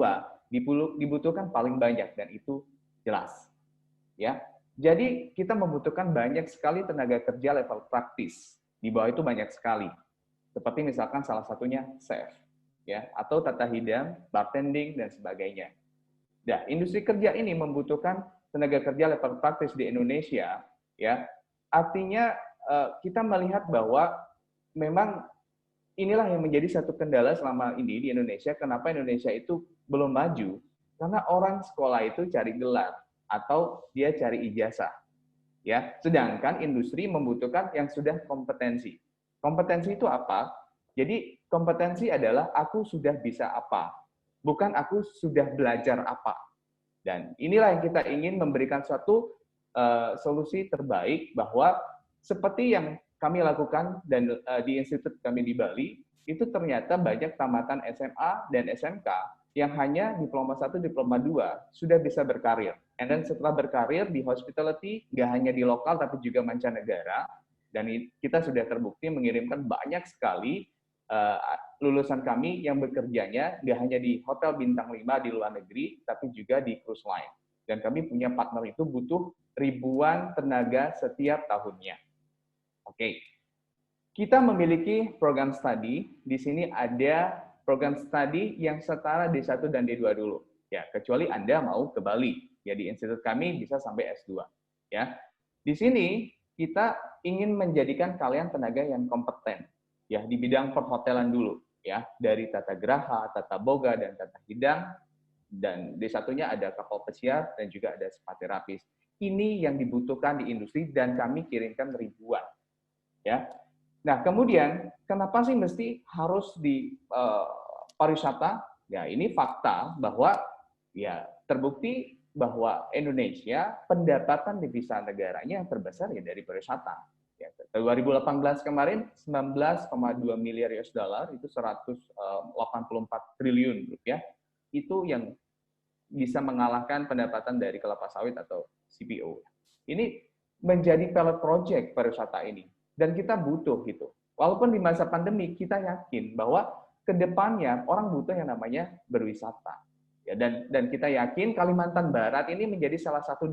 dibutuhkan paling banyak, dan itu jelas. Ya, jadi kita membutuhkan banyak sekali tenaga kerja level praktis. Di bawah itu banyak sekali. Seperti misalkan salah satunya chef, ya, atau tata hidang, bartending, dan sebagainya. Nah, industri kerja ini membutuhkan tenaga kerja level praktis di Indonesia, ya. Artinya kita melihat bahwa memang inilah yang menjadi satu kendala selama ini di Indonesia. Kenapa Indonesia itu belum maju? Karena orang sekolah itu cari gelar atau dia cari ijazah, ya. Sedangkan industri membutuhkan yang sudah kompetensi. Kompetensi itu apa? Jadi kompetensi adalah aku sudah bisa apa, bukan aku sudah belajar apa. Dan inilah yang kita ingin memberikan suatu solusi terbaik, bahwa seperti yang kami lakukan dan di institut kami di Bali, itu ternyata banyak tamatan SMA dan SMK yang hanya diploma 1, diploma 2 sudah bisa berkarir. And then setelah berkarir di hospitality, nggak hanya di lokal tapi juga mancanegara, dan kita sudah terbukti mengirimkan banyak sekali lulusan kami yang bekerjanya nggak hanya di hotel bintang 5 di luar negeri, tapi juga di cruise line. Dan kami punya partner itu butuh ribuan tenaga setiap tahunnya. Oke, kita memiliki program studi. Di sini ada program studi yang setara D1 dan D2 dulu. Ya, kecuali Anda mau ke Bali. Ya, di institut kami bisa sampai S2. Ya, di sini kita ingin menjadikan kalian tenaga yang kompeten. Ya, di bidang perhotelan dulu. Ya, dari tata geraha, tata boga, dan tata hidang. Dan D1-nya ada kapal pesiar dan juga ada spa terapis. Ini yang dibutuhkan di industri dan kami kirimkan ribuan. Ya. Nah, kemudian kenapa sih mesti harus di pariwisata? Ya, ini fakta bahwa ya terbukti bahwa Indonesia pendapatan devisa negaranya yang terbesar ya dari pariwisata. Ya, 2018 kemarin 19,2 miliar US dollar, itu 184 triliun rupiah. Itu yang bisa mengalahkan pendapatan dari kelapa sawit atau CPO. Ini menjadi pilot project pariwisata ini, dan kita butuh gitu. Walaupun di masa pandemi, kita yakin bahwa ke depannya orang butuh yang namanya berwisata. Ya, dan kita yakin Kalimantan Barat ini menjadi salah satu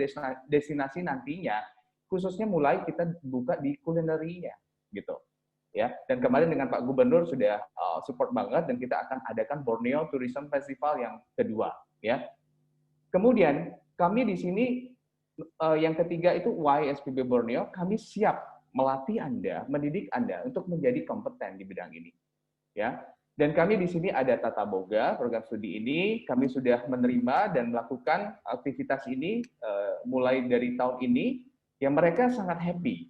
destinasi nantinya, khususnya mulai kita buka di kulinerinya, gitu. Ya, dan kemarin dengan Pak Gubernur sudah support banget, dan kita akan adakan Borneo Tourism Festival yang kedua. Ya, kemudian kami di sini yang ketiga itu Why SPB Borneo, kami siap melatih Anda, mendidik Anda untuk menjadi kompeten di bidang ini. Ya, dan kami di sini ada Tata Boga, program studi ini kami sudah menerima dan melakukan aktivitas ini mulai dari tahun ini, yang mereka sangat happy.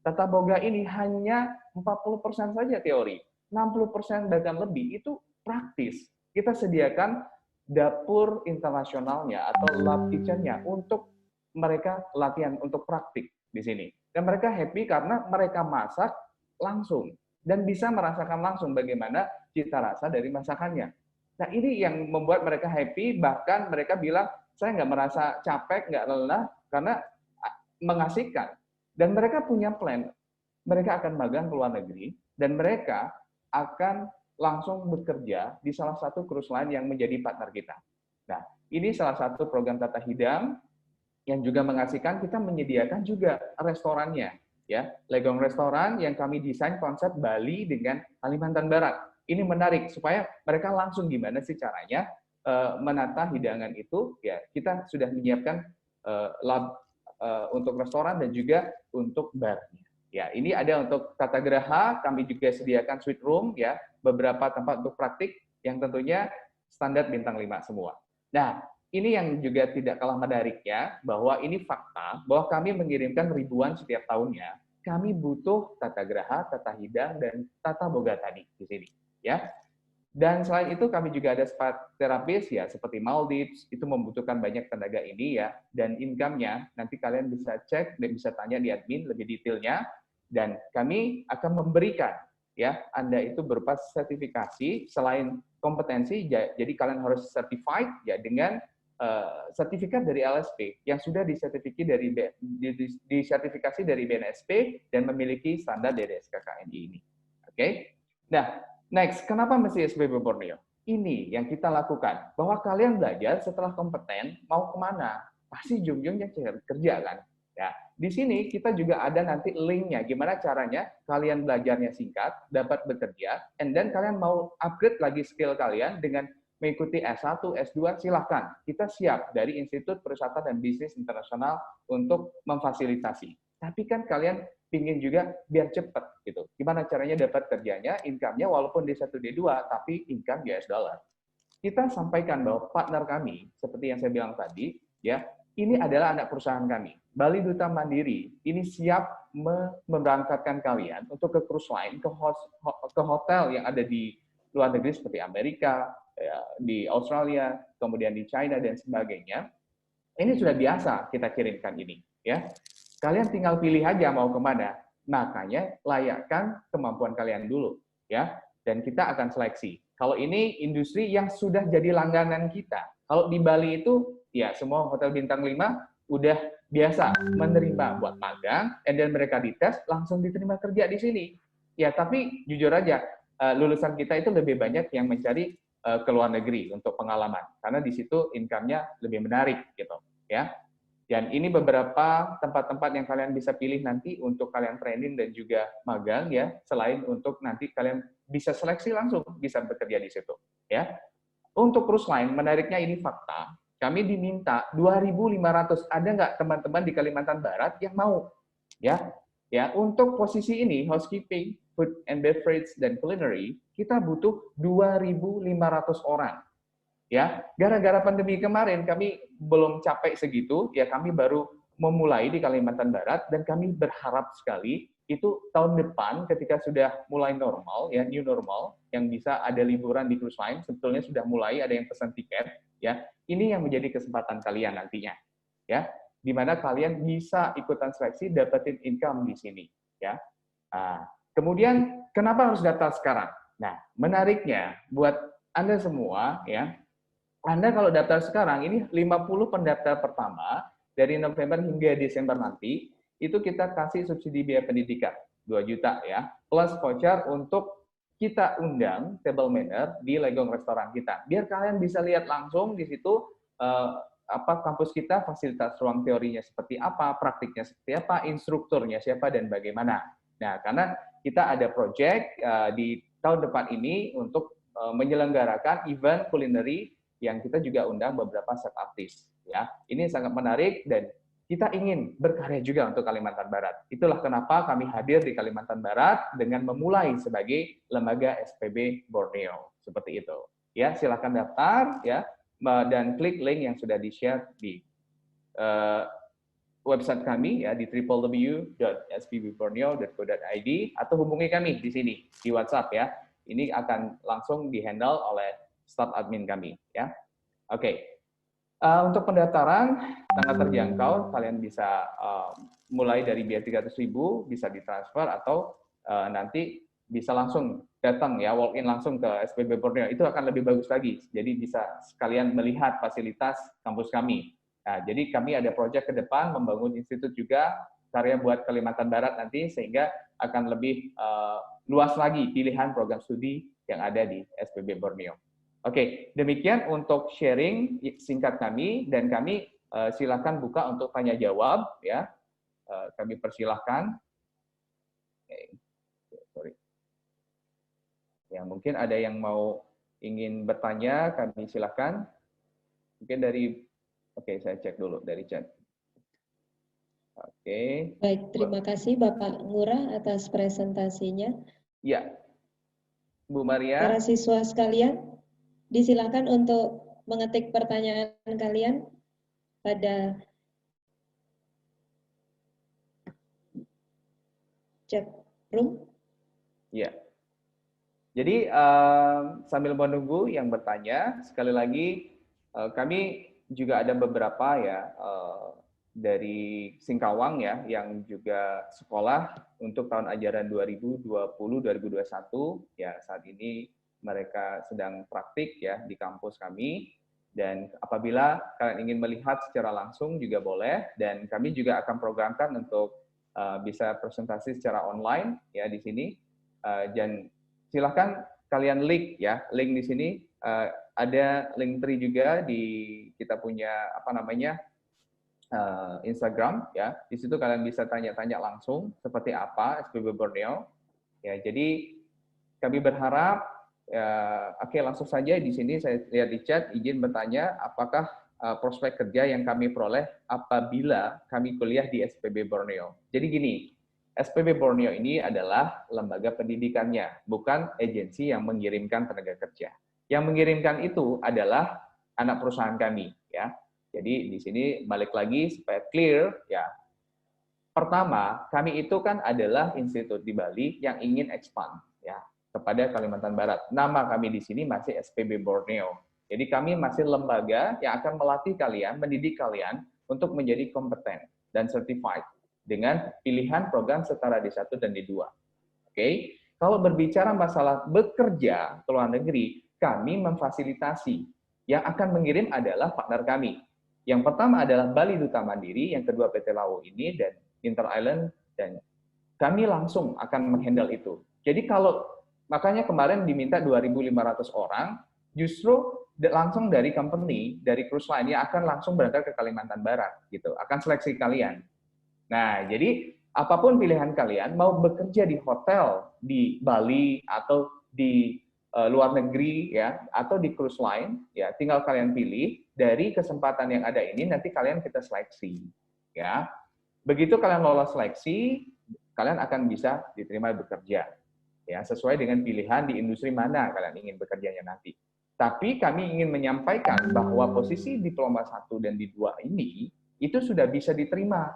Tata Boga ini hanya 40% saja teori, 60% bahkan lebih itu praktis. Kita sediakan dapur internasionalnya atau lab kitchen-nya untuk mereka latihan untuk praktik di sini. Dan mereka happy karena mereka masak langsung dan bisa merasakan langsung bagaimana cita rasa dari masakannya. Nah, ini yang membuat mereka happy, bahkan mereka bilang, saya nggak merasa capek, nggak lelah, karena mengasihkan. Dan mereka punya plan, mereka akan magang ke luar negeri, dan mereka akan langsung bekerja di salah satu cruise line yang menjadi partner kita. Nah, ini salah satu program tata hidang yang juga mengasihkan. Kita menyediakan juga restorannya, ya, Legong Restoran yang kami desain konsep Bali dengan Kalimantan Barat. Ini menarik supaya mereka langsung gimana sih caranya menata hidangan itu. Ya, kita sudah menyiapkan lab untuk restoran dan juga untuk barnya. Ya, ini ada untuk tata geraha, kami juga sediakan suite room, ya, beberapa tempat untuk praktik yang tentunya standar bintang 5 semua. Nah, ini yang juga tidak kalah menariknya, bahwa ini fakta, bahwa kami mengirimkan ribuan setiap tahunnya. Kami butuh tata geraha, tata hidang, dan tata boga tadi di sini. Ya, dan selain itu kami juga ada spa terapis, ya, seperti Maldives, itu membutuhkan banyak tenaga ini, ya, dan income-nya nanti kalian bisa cek dan bisa tanya di admin lebih detailnya, dan kami akan memberikan ya, Anda itu berupa sertifikasi selain kompetensi, jadi kalian harus certified ya dengan sertifikat dari LSP yang sudah disertifikasi dari BNSP dan memiliki standar dari SKKNI ini. Oke. Nah, next, kenapa mesti SPB Borneo? Ini yang kita lakukan, bahwa kalian belajar setelah kompeten mau kemana? Pasti ujung-ujungnya kerja kan? Ya, di sini kita juga ada nanti linknya, gimana caranya kalian belajarnya singkat, dapat bekerja, and then kalian mau upgrade lagi skill kalian dengan mengikuti S1, S2, silahkan. Kita siap dari Institut Perusahaan dan Bisnis Internasional untuk memfasilitasi. Tapi kan kalian pingin juga biar cepat gitu. Gimana caranya dapat kerjanya, income-nya walaupun di 1D2, tapi income US dollar. Kita sampaikan bahwa partner kami, seperti yang saya bilang tadi, ya, ini adalah anak perusahaan kami. Bali Duta Mandiri ini siap memberangkatkan kalian untuk ke cruise line, ke hotel yang ada di luar negeri seperti Amerika, di Australia, kemudian di China dan sebagainya. Ini sudah biasa kita kirimkan ini, ya. Kalian tinggal pilih aja mau kemana. Makanya layakkan kemampuan kalian dulu, ya. Dan kita akan seleksi. Kalau ini industri yang sudah jadi langganan kita. Kalau di Bali itu, ya semua hotel bintang 5 udah biasa menerima buat magang, dan mereka dites, langsung diterima kerja di sini. Ya, tapi jujur aja, lulusan kita itu lebih banyak yang mencari ke luar negeri untuk pengalaman, karena di situ income-nya lebih menarik, gitu, ya. Dan ini beberapa tempat-tempat yang kalian bisa pilih nanti untuk kalian training dan juga magang, ya, selain untuk nanti kalian bisa seleksi langsung, bisa bekerja di situ, ya. Untuk cruise line, menariknya ini fakta, kami diminta 2.500. Ada nggak teman-teman di Kalimantan Barat yang mau? Ya, untuk posisi ini, housekeeping, food and beverage, dan culinary, kita butuh 2.500 orang. Ya, gara-gara pandemi kemarin kami belum capek segitu, ya kami baru memulai di Kalimantan Barat, dan kami berharap sekali itu tahun depan ketika sudah mulai normal, ya new normal, yang bisa ada liburan di cruise line, sebetulnya sudah mulai ada yang pesan tiket, ya. Ini yang menjadi kesempatan kalian nantinya, ya, di mana kalian bisa ikutan seleksi, dapetin income di sini, ya. Kemudian kenapa harus daftar sekarang? Nah, menariknya buat Anda semua, ya, Anda kalau daftar sekarang ini 50 pendaftar pertama dari November hingga Desember nanti itu kita kasih subsidi biaya pendidikan 2 juta ya, plus voucher untuk kita undang table manner di Legong restoran kita. Biar kalian bisa lihat langsung di situ kampus kita, fasilitas ruang teorinya seperti apa, praktiknya seperti apa, instrukturnya siapa dan bagaimana. Nah, karena kita ada project di tahun depan ini untuk menyelenggarakan event culinary yang kita juga undang beberapa set artis ya. Ini sangat menarik dan kita ingin berkarya juga untuk Kalimantan Barat. Itulah kenapa kami hadir di Kalimantan Barat dengan memulai sebagai lembaga SPB Borneo. Seperti itu. Ya, silakan daftar ya dan klik link yang sudah di-share di website kami ya di www.spbborneo.co.id atau hubungi kami di sini di WhatsApp ya. Ini akan langsung di-handle oleh staf admin kami ya. Oke. Untuk pendaftaran sangat terjangkau, kalian bisa mulai dari biaya 300.000 bisa ditransfer atau nanti bisa langsung datang ya, walk in langsung ke SPB Borneo. Itu akan lebih bagus lagi. Jadi bisa sekalian melihat fasilitas kampus kami. Nah, jadi kami ada proyek ke depan membangun institut juga karya buat Kalimantan Barat nanti sehingga akan lebih luas lagi pilihan program studi yang ada di SPB Borneo. Oke, demikian untuk sharing singkat kami dan kami silakan buka untuk tanya jawab ya. Kami persilahkan. Sorry. Ya, mungkin ada yang mau ingin bertanya, kami silakan. Mungkin dari saya cek dulu dari chat. Oke. Baik, terima kasih Bapak Ngurah atas presentasinya. Ya. Bu Maria. Para siswa sekalian, disilakan untuk mengetik pertanyaan kalian pada chat room. Ya. Jadi sambil menunggu yang bertanya, sekali lagi kami juga ada beberapa ya dari Singkawang ya, yang juga sekolah untuk tahun ajaran 2020-2021. Ya, saat ini mereka sedang praktik ya di kampus kami. Dan apabila kalian ingin melihat secara langsung juga boleh. Dan kami juga akan programkan untuk bisa presentasi secara online ya di sini. Dan silahkan kalian link ya, link di sini ada link tree juga di kita punya Instagram ya. Di situ kalian bisa tanya-tanya langsung seperti apa SPB Borneo. Ya, jadi kami berharap oke, langsung saja di sini saya lihat di chat izin bertanya apakah prospek kerja yang kami peroleh apabila kami kuliah di SPB Borneo. Jadi gini, SPB Borneo ini adalah lembaga pendidikannya, bukan agensi yang mengirimkan tenaga kerja. Yang mengirimkan itu adalah anak perusahaan kami ya. Jadi di sini balik lagi supaya clear ya. Pertama, kami itu kan adalah institut di Bali yang ingin expand ya kepada Kalimantan Barat. Nama kami di sini masih SPB Borneo. Jadi kami masih lembaga yang akan melatih kalian, mendidik kalian untuk menjadi kompeten dan certified dengan pilihan program setara D1 dan D2. Oke. Kalau berbicara masalah bekerja ke luar negeri, kami memfasilitasi. Yang akan mengirim adalah partner kami. Yang pertama adalah Bali Duta Mandiri, yang kedua PT Lawo ini, dan Inter Island, dan kami langsung akan menghandle itu. Jadi kalau, makanya kemarin diminta 2.500 orang, justru langsung dari company, dari cruise line, yang akan langsung berangkat ke Kalimantan Barat, gitu, akan seleksi kalian. Nah, jadi apapun pilihan kalian, mau bekerja di hotel, di Bali, atau di luar negeri ya atau di cruise line ya, tinggal kalian pilih dari kesempatan yang ada ini, nanti kalian kita seleksi ya. Begitu kalian lolos seleksi, kalian akan bisa diterima bekerja ya, sesuai dengan pilihan di industri mana kalian ingin bekerjanya nanti. Tapi kami ingin menyampaikan bahwa posisi diploma 1 dan D2 ini itu sudah bisa diterima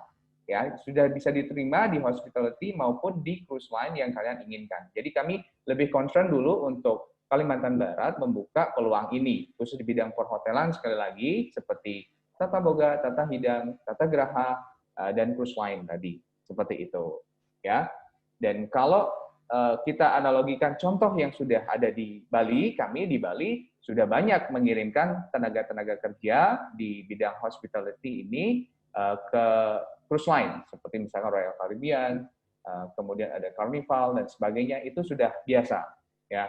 ya, sudah bisa diterima di hospitality maupun di cruise line yang kalian inginkan. Jadi kami lebih concern dulu untuk Kalimantan Barat membuka peluang ini, khusus di bidang perhotelan sekali lagi, seperti Tata Boga, Tata Hidang, Tata Graha, dan cruise line tadi, seperti itu. Ya. Dan kalau kita analogikan contoh yang sudah ada di Bali, kami di Bali sudah banyak mengirimkan tenaga-tenaga kerja di bidang hospitality ini ke cruise line, seperti misalkan Royal Caribbean, kemudian ada Carnival dan sebagainya, itu sudah biasa ya.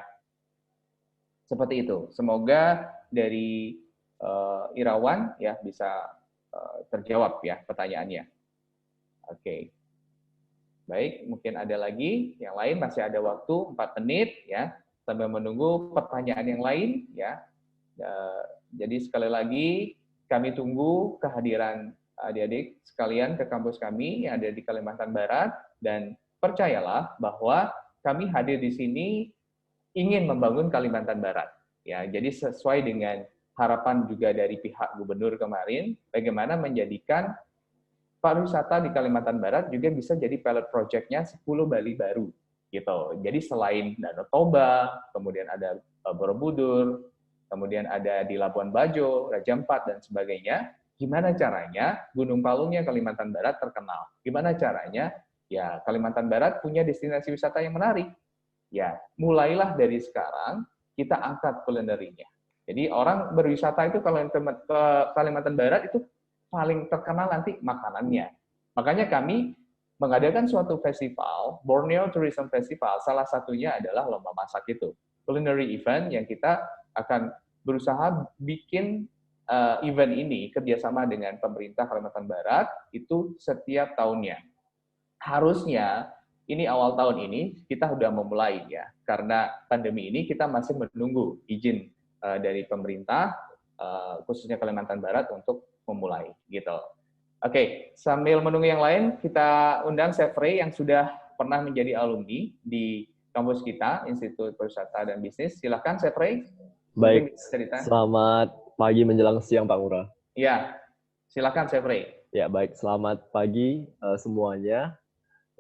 Seperti itu. Semoga dari Irawan ya bisa terjawab ya pertanyaannya. Oke. Baik, mungkin ada lagi yang lain, masih ada waktu 4 menit ya sambil menunggu pertanyaan yang lain ya. Jadi sekali lagi kami tunggu kehadiran adik-adik sekalian ke kampus kami yang ada di Kalimantan Barat, dan percayalah bahwa kami hadir di sini ingin membangun Kalimantan Barat. Ya, jadi sesuai dengan harapan juga dari pihak gubernur kemarin, bagaimana menjadikan pariwisata di Kalimantan Barat juga bisa jadi pilot project-nya 10 Bali baru. Gitu. Jadi selain Danau Toba, kemudian ada Borobudur, kemudian ada di Labuan Bajo, Raja Ampat, dan sebagainya, gimana caranya Gunung Palungnya Kalimantan Barat terkenal? Gimana caranya ya Kalimantan Barat punya destinasi wisata yang menarik? Ya, mulailah dari sekarang kita angkat kulinerinya. Jadi orang berwisata itu kalau ke Kalimantan Barat itu paling terkenal nanti makanannya. Makanya kami mengadakan suatu festival, Borneo Tourism Festival, salah satunya adalah lomba masak itu. Culinary event yang kita akan berusaha bikin event ini kerjasama dengan pemerintah Kalimantan Barat itu setiap tahunnya. Harusnya ini awal tahun ini kita sudah memulai ya, karena pandemi ini kita masih menunggu izin dari pemerintah, khususnya Kalimantan Barat untuk memulai gitu. Oke, sambil menunggu yang lain, kita undang Chef Ray yang sudah pernah menjadi alumni di kampus kita, Institut Pariwisata dan Bisnis. Silakan Chef Ray. Baik, selamat pagi menjelang siang Pak Ngurah. Iya, silakan Chef Ray. Ya baik, selamat pagi semuanya.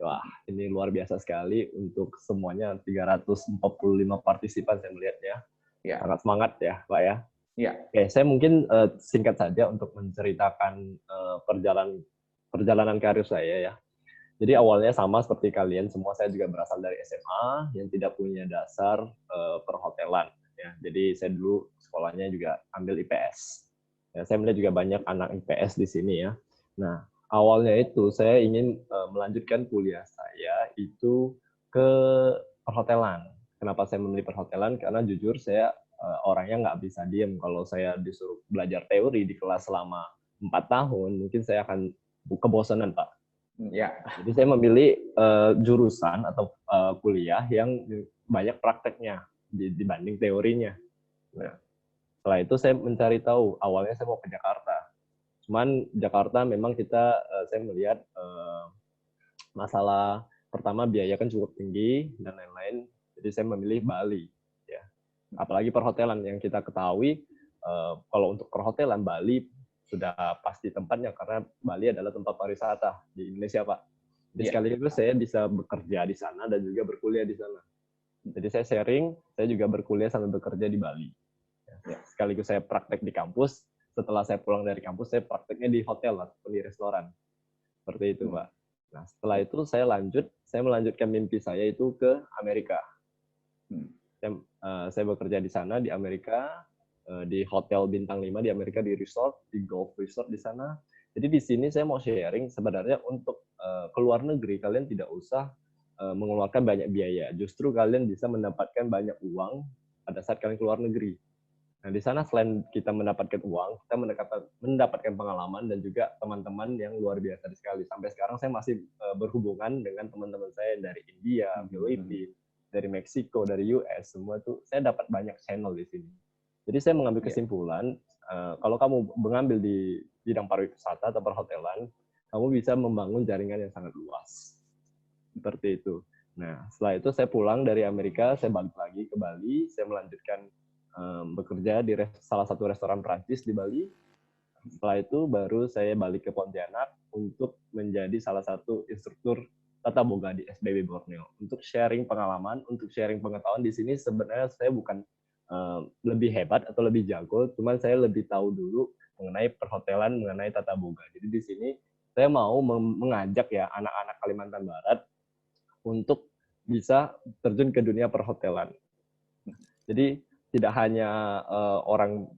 Wah, ini luar biasa sekali untuk semuanya, 345 partisipan saya melihatnya. Ya. Sangat semangat ya, Pak ya. Ya. Oke, saya mungkin singkat saja untuk menceritakan perjalanan perjalanan karir saya ya. Jadi awalnya sama seperti kalian semua, saya juga berasal dari SMA yang tidak punya dasar perhotelan. Ya. Jadi saya dulu sekolahnya juga ambil IPS. Ya, saya melihat juga banyak anak IPS di sini ya. Nah, awalnya itu saya ingin melanjutkan kuliah saya itu ke perhotelan. Kenapa saya memilih perhotelan? Karena jujur saya orangnya nggak bisa diem. Kalau saya disuruh belajar teori di kelas selama 4 tahun, mungkin saya akan kebosanan, Pak. Ya. Jadi saya memilih jurusan atau kuliah yang banyak prakteknya dibanding teorinya. Nah, setelah itu saya mencari tahu. Awalnya saya mau ke Jakarta. Cuman Jakarta memang saya melihat masalah pertama biaya kan cukup tinggi dan lain-lain. Jadi saya memilih Bali. Ya. Apalagi perhotelan yang kita ketahui, kalau untuk perhotelan Bali sudah pasti tempatnya karena Bali adalah tempat pariwisata di Indonesia, Pak. Jadi sekaligus saya bisa bekerja di sana dan juga berkuliah di sana. Jadi saya sharing, saya juga berkuliah sambil bekerja di Bali. Ya, sekaligus saya praktek di kampus. Setelah saya pulang dari kampus, saya prakteknya di hotel atau di restoran. Seperti itu, Pak. Nah, setelah itu saya melanjutkan mimpi saya itu ke Amerika. Saya bekerja di sana di Amerika, di hotel bintang 5 di Amerika, di resort, di golf resort di sana. Jadi di sini saya mau sharing sebenarnya untuk ke luar negeri kalian tidak usah mengeluarkan banyak biaya. Justru kalian bisa mendapatkan banyak uang pada saat kalian ke luar negeri. Nah, di sana selain kita mendapatkan uang, kita mendapatkan pengalaman dan juga teman-teman yang luar biasa sekali. Sampai sekarang saya masih berhubungan dengan teman-teman saya dari India, Filipina, dari Meksiko, dari US, semua itu saya dapat banyak channel di sini. Jadi saya mengambil kesimpulan, kalau kamu mengambil di bidang pariwisata atau perhotelan, kamu bisa membangun jaringan yang sangat luas. Seperti itu. Nah, setelah itu saya pulang dari Amerika, saya balik lagi ke Bali, saya melanjutkan bekerja di salah satu restoran Prancis di Bali. Setelah itu baru saya balik ke Pontianak untuk menjadi salah satu instruktur tata boga di SPB Borneo. Untuk sharing pengalaman, untuk sharing pengetahuan di sini sebenarnya saya bukan lebih hebat atau lebih jago, cuman saya lebih tahu dulu mengenai perhotelan, mengenai tata boga. Jadi di sini saya mau mengajak ya anak-anak Kalimantan Barat untuk bisa terjun ke dunia perhotelan. Jadi tidak hanya orang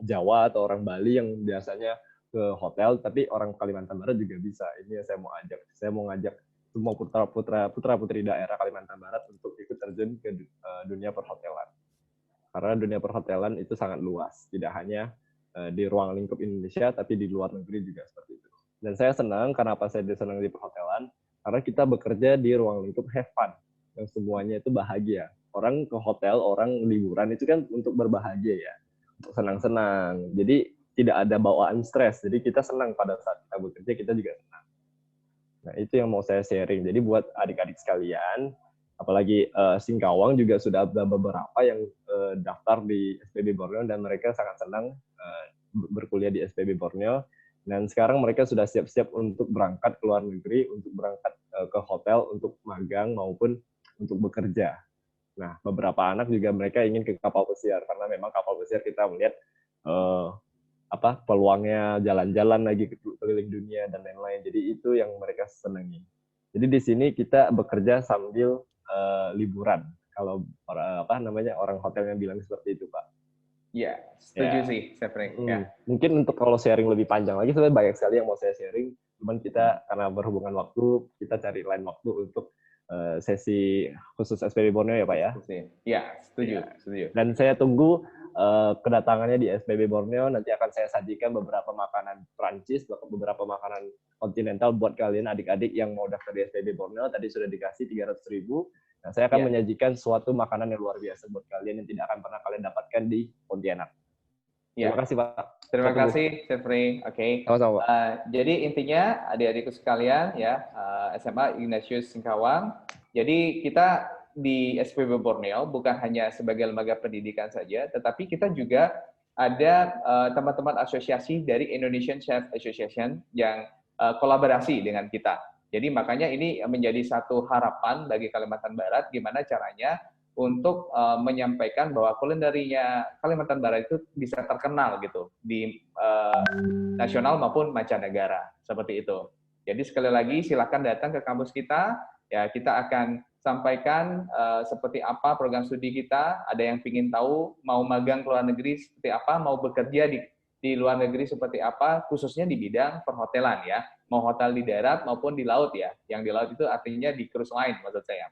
Jawa atau orang Bali yang biasanya ke hotel, tapi orang Kalimantan Barat juga bisa. Ini yang saya mau ajak. Saya mau ngajak semua putra-putri daerah Kalimantan Barat untuk ikut terjun ke dunia perhotelan. Karena dunia perhotelan itu sangat luas, tidak hanya di ruang lingkup Indonesia, tapi di luar negeri juga seperti itu. Dan saya senang, kenapa saya senang di perhotelan? Karena kita bekerja di ruang lingkup have fun, yang semuanya itu bahagia. Orang ke hotel, orang liburan itu kan untuk berbahagia ya, untuk senang-senang. Jadi tidak ada bawaan stres, jadi kita senang pada saat kita bekerja, kita juga senang. Nah itu yang mau saya sharing. Jadi buat adik-adik sekalian, apalagi Singkawang juga sudah ada beberapa yang daftar di SPB Borneo dan mereka sangat senang berkuliah di SPB Borneo. Dan sekarang mereka sudah siap-siap untuk berangkat ke luar negeri, untuk berangkat ke hotel, untuk magang maupun untuk bekerja. Nah, beberapa anak juga mereka ingin ke kapal pesiar karena memang kapal pesiar kita melihat peluangnya jalan-jalan lagi keliling dunia dan lain-lain. Jadi itu yang mereka senangi. Jadi di sini kita bekerja sambil liburan. Kalau orang hotelnya bilang seperti itu, Pak. Iya, setuju sih, Sefri. Ya. Mungkin untuk kalau sharing lebih panjang lagi, sebenarnya banyak sekali yang mau saya sharing. Cuman kita karena berhubungan waktu, kita cari lain waktu untuk sesi khusus SPB Borneo ya, Pak ya. Iya, setuju. Dan saya tunggu kedatangannya di SPB Borneo. Nanti akan saya sajikan beberapa makanan Prancis, beberapa makanan kontinental buat kalian adik-adik yang mau daftar di SPB Borneo. Tadi sudah dikasih 300.000. Nah, saya akan menyajikan suatu makanan yang luar biasa buat kalian yang tidak akan pernah kalian dapatkan di Pontianak. Terima kasih, Pak. Terima kasih, Sefri. Oke. Sama-sama, Pak. Jadi intinya adik-adikku sekalian ya, SMA Ignatius Singkawang. Jadi kita di SPB Borneo bukan hanya sebagai lembaga pendidikan saja, tetapi kita juga ada teman-teman asosiasi dari Indonesian Chef Association yang kolaborasi dengan kita. Jadi makanya ini menjadi satu harapan bagi Kalimantan Barat gimana caranya untuk menyampaikan bahwa kulinerinya Kalimantan Barat itu bisa terkenal gitu di nasional maupun mancanegara seperti itu. Jadi sekali lagi silakan datang ke kampus kita, ya kita akan sampaikan seperti apa program studi kita. Ada yang ingin tahu mau magang ke luar negeri seperti apa, mau bekerja di luar negeri seperti apa, khususnya di bidang perhotelan ya, mau hotel di darat maupun di laut ya. Yang di laut itu artinya di cruise line maksud saya.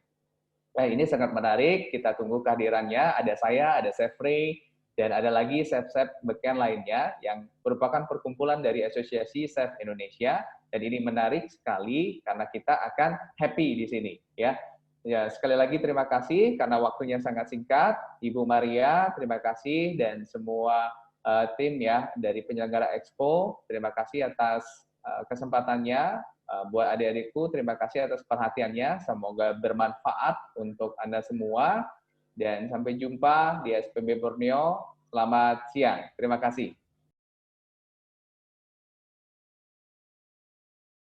Nah, ini sangat menarik, kita tunggu kehadirannya. Ada saya, ada Chef Ray, dan ada lagi chef-chef beken lainnya yang merupakan perkumpulan dari Asosiasi Chef Indonesia. Dan ini menarik sekali karena kita akan happy di sini ya. Ya, sekali lagi terima kasih karena waktunya sangat singkat. Ibu Maria, terima kasih, dan semua tim ya dari penyelenggara Expo, terima kasih atas kesempatannya. Buat adik-adikku, terima kasih atas perhatiannya. Semoga bermanfaat untuk Anda semua. Dan sampai jumpa di SPB Borneo. Selamat siang. Terima kasih.